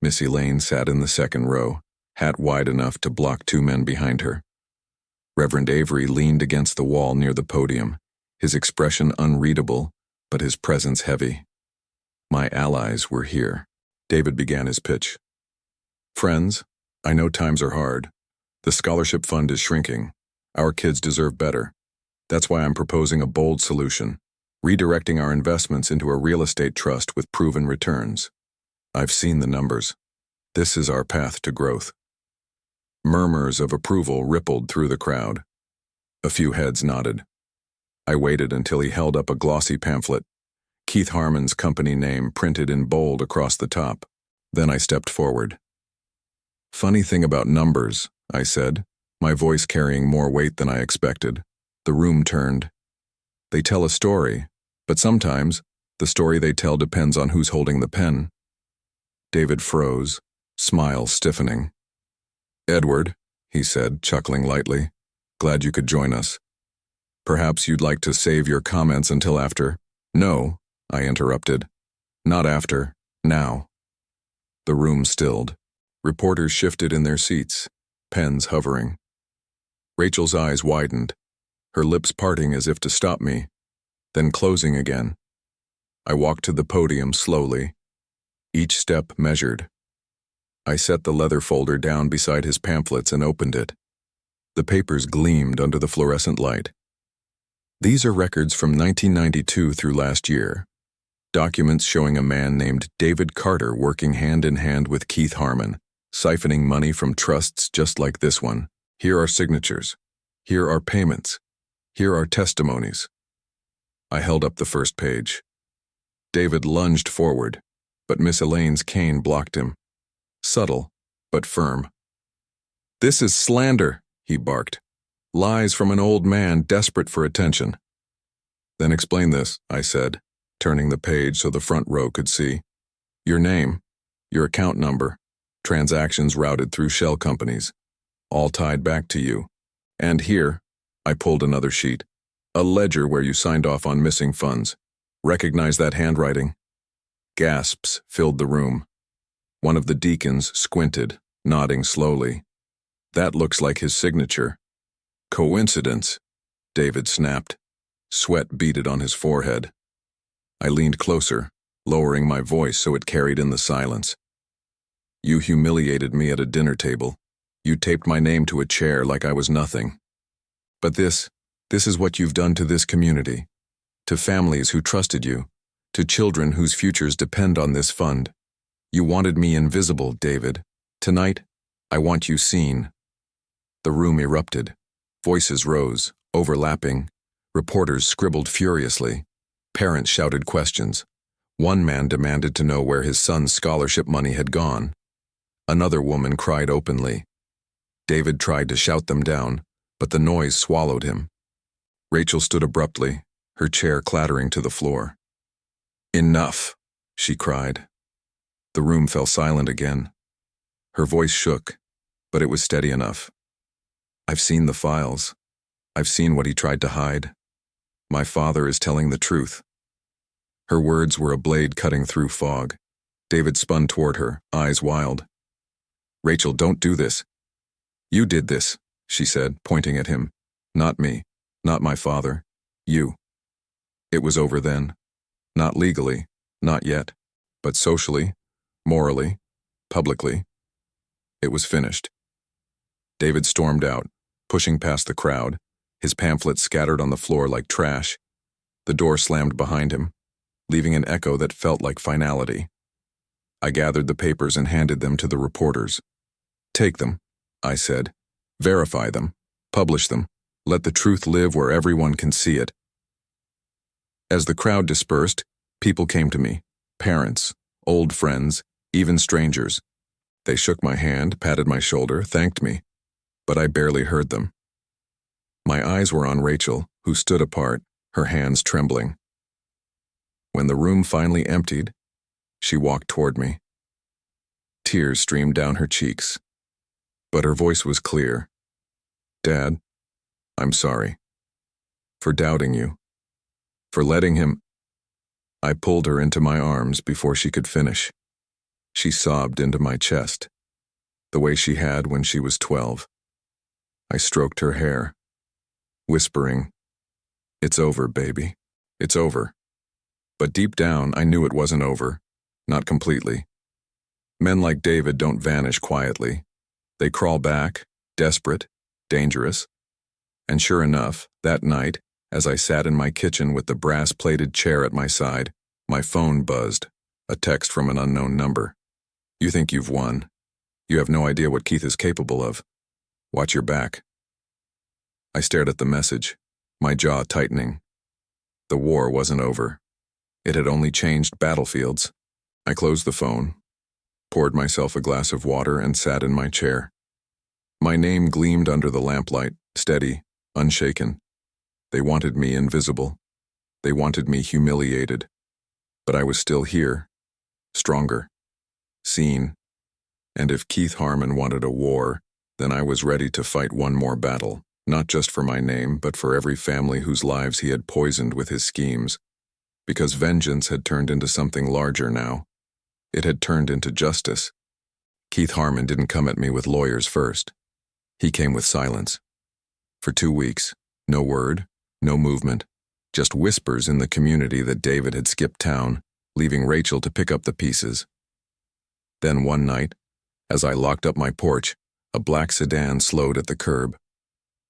Miss Elaine sat in the second row, hat wide enough to block 2 men behind her. Reverend Avery leaned against the wall near the podium, his expression unreadable, but his presence heavy. My allies were here. David began his pitch. Friends, I know times are hard. The scholarship fund is shrinking. Our kids deserve better. That's why I'm proposing a bold solution, redirecting our investments into a real estate trust with proven returns. I've seen the numbers. This is our path to growth. Murmurs of approval rippled through the crowd. A few heads nodded. I waited until he held up a glossy pamphlet, Keith Harmon's company name printed in bold across the top. Then I stepped forward. Funny thing about numbers, I said, my voice carrying more weight than I expected. The room turned. They tell a story, but sometimes the story they tell depends on who's holding the pen. David froze, smile stiffening. Edward, he said, chuckling lightly, glad you could join us. Perhaps you'd like to save your comments until after. No, I interrupted. Not after, now. The room stilled. Reporters shifted in their seats, pens hovering. Rachel's eyes widened, her lips parting as if to stop me, then closing again. I walked to the podium slowly. each step measured. I set the leather folder down beside his pamphlets and opened it. The papers gleamed under the fluorescent light. These are records from 1992 through last year. Documents showing a man named David Carter working hand in hand with Keith Harmon, siphoning money from trusts just like this one. Here are signatures. Here are payments. Here are testimonies. I held up the first page. David lunged forward, but Miss Elaine's cane blocked him. Subtle, but firm. "This is slander," he barked. "Lies from an old man desperate for attention." "Then explain this," I said, turning the page so the front row could see. "Your name, your account number, transactions routed through shell companies, all tied back to you. And here," I pulled another sheet, "a ledger where you signed off on missing funds. Recognize that handwriting?" Gasps filled the room. One of the deacons squinted, nodding slowly. "That looks like his signature." "Coincidence," David snapped. Sweat beaded on his forehead. I leaned closer, lowering my voice so it carried in the silence. "You humiliated me at a dinner table. You taped my name to a chair like I was nothing. But this is what you've done to this community, to families who trusted you, to children whose futures depend on this fund. You wanted me invisible, David. Tonight, I want you seen." The room erupted. Voices rose, overlapping. Reporters scribbled furiously. Parents shouted questions. One man demanded to know where his son's scholarship money had gone. Another woman cried openly. David tried to shout them down, but the noise swallowed him. Rachel stood abruptly, her chair clattering to the floor. "Enough," she cried. The room fell silent again. Her voice shook, but it was steady enough. "I've seen the files. I've seen what he tried to hide. My father is telling the truth." Her words were a blade cutting through fog. David spun toward her, eyes wild. "Rachel, don't do this." "You did this," she said, pointing at him. "Not me, not my father. You." It was over then. Not legally, not yet, but socially, morally, publicly. It was finished. David stormed out, pushing past the crowd, his pamphlets scattered on the floor like trash. The door slammed behind him, leaving an echo that felt like finality. I gathered the papers and handed them to the reporters. "Take them," I said. "Verify them. Publish them. Let the truth live where everyone can see it." As the crowd dispersed, people came to me. Parents, old friends, even strangers. They shook my hand, patted my shoulder, thanked me. But I barely heard them. My eyes were on Rachel, who stood apart, her hands trembling. When the room finally emptied, she walked toward me. Tears streamed down her cheeks, but her voice was clear. "Dad, I'm sorry. For doubting you. For letting him—" I pulled her into my arms before she could finish. She sobbed into my chest, the way she had when she was 12. I stroked her hair, whispering, "It's over, baby. It's over." But deep down, I knew it wasn't over. Not completely. Men like David don't vanish quietly. They crawl back, desperate, dangerous. And sure enough, that night, as I sat in my kitchen with the brass-plated chair at my side, my phone buzzed, a text from an unknown number. "You think you've won. You have no idea what Keith is capable of. Watch your back." I stared at the message, my jaw tightening. The war wasn't over. It had only changed battlefields. I closed the phone, poured myself a glass of water, and sat in my chair. My name gleamed under the lamplight, steady, unshaken. They wanted me invisible. They wanted me humiliated. But I was still here, stronger, seen. And if Keith Harmon wanted a war, then I was ready to fight one more battle, not just for my name, but for every family whose lives he had poisoned with his schemes. Because vengeance had turned into something larger now. It had turned into justice. Keith Harmon didn't come at me with lawyers first. He came with silence. For 2 weeks, no word, no movement, just whispers in the community that David had skipped town, leaving Rachel to pick up the pieces. Then one night, as I locked up my porch, a black sedan slowed at the curb.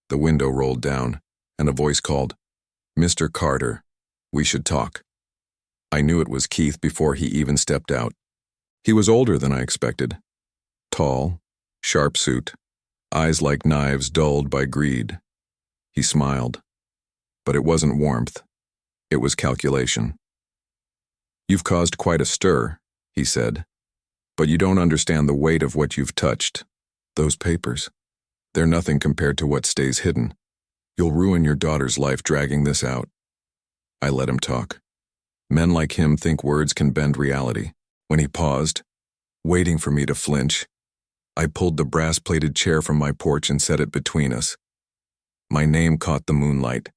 The window rolled down, and a voice called, "Mr. Carter, we should talk." I knew it was Keith before he even stepped out. He was older than I expected. Tall, sharp suit, eyes like knives dulled by greed. He smiled, but it wasn't warmth. It was calculation. "You've caused quite a stir," he said, "but you don't understand the weight of what you've touched. Those papers, they're nothing compared to what stays hidden. You'll ruin your daughter's life dragging this out." I let him talk. Men like him think words can bend reality. When he paused, waiting for me to flinch, I pulled the brass-plated chair from my porch and set it between us. My name caught the moonlight.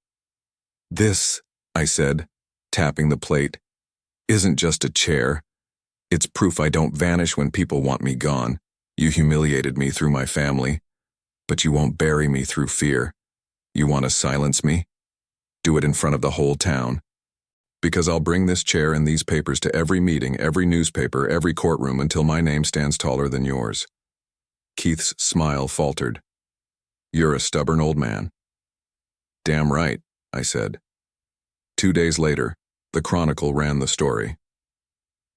"This," I said, tapping the plate, "isn't just a chair. It's proof I don't vanish when people want me gone. You humiliated me through my family, but you won't bury me through fear. You want to silence me? Do it in front of the whole town. Because I'll bring this chair and these papers to every meeting, every newspaper, every courtroom until my name stands taller than yours." Keith's smile faltered. "You're a stubborn old man." "Damn right," I said. 2 days later, the Chronicle ran the story.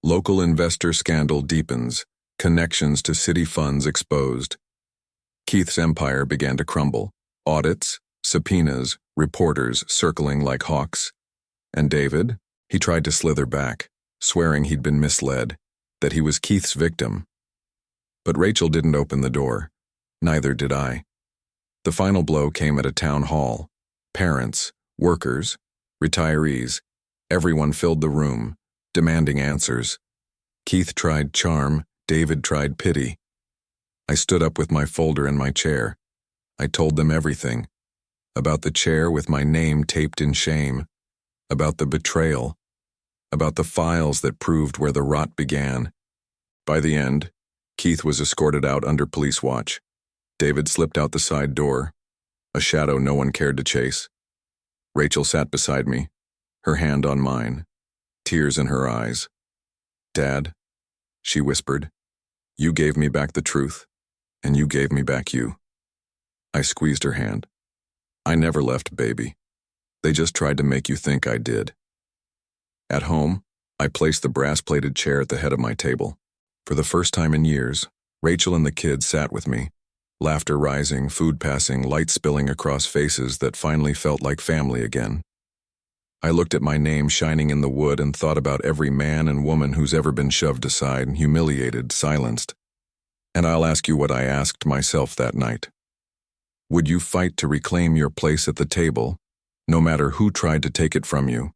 Local investor scandal deepens, connections to city funds exposed. Keith's empire began to crumble. Audits, subpoenas, reporters circling like hawks. And David? He tried to slither back, swearing he'd been misled, that he was Keith's victim. But Rachel didn't open the door. Neither did I. The final blow came at a town hall. Parents, workers, retirees, everyone filled the room, demanding answers. Keith tried charm, David tried pity. I stood up with my folder in my chair. I told them everything. About the chair with my name taped in shame. About the betrayal. About the files that proved where the rot began. By the end, Keith was escorted out under police watch. David slipped out the side door, a shadow no one cared to chase. Rachel sat beside me, her hand on mine, tears in her eyes. "Dad," she whispered, "you gave me back the truth, and you gave me back you." I squeezed her hand. "I never left, baby. They just tried to make you think I did." At home, I placed the brass-plated chair at the head of my table. For the first time in years, Rachel and the kids sat with me, laughter rising, food passing, light spilling across faces that finally felt like family again. I looked at my name shining in the wood and thought about every man and woman who's ever been shoved aside, humiliated, silenced. And I'll ask you what I asked myself that night. Would you fight to reclaim your place at the table, no matter who tried to take it from you?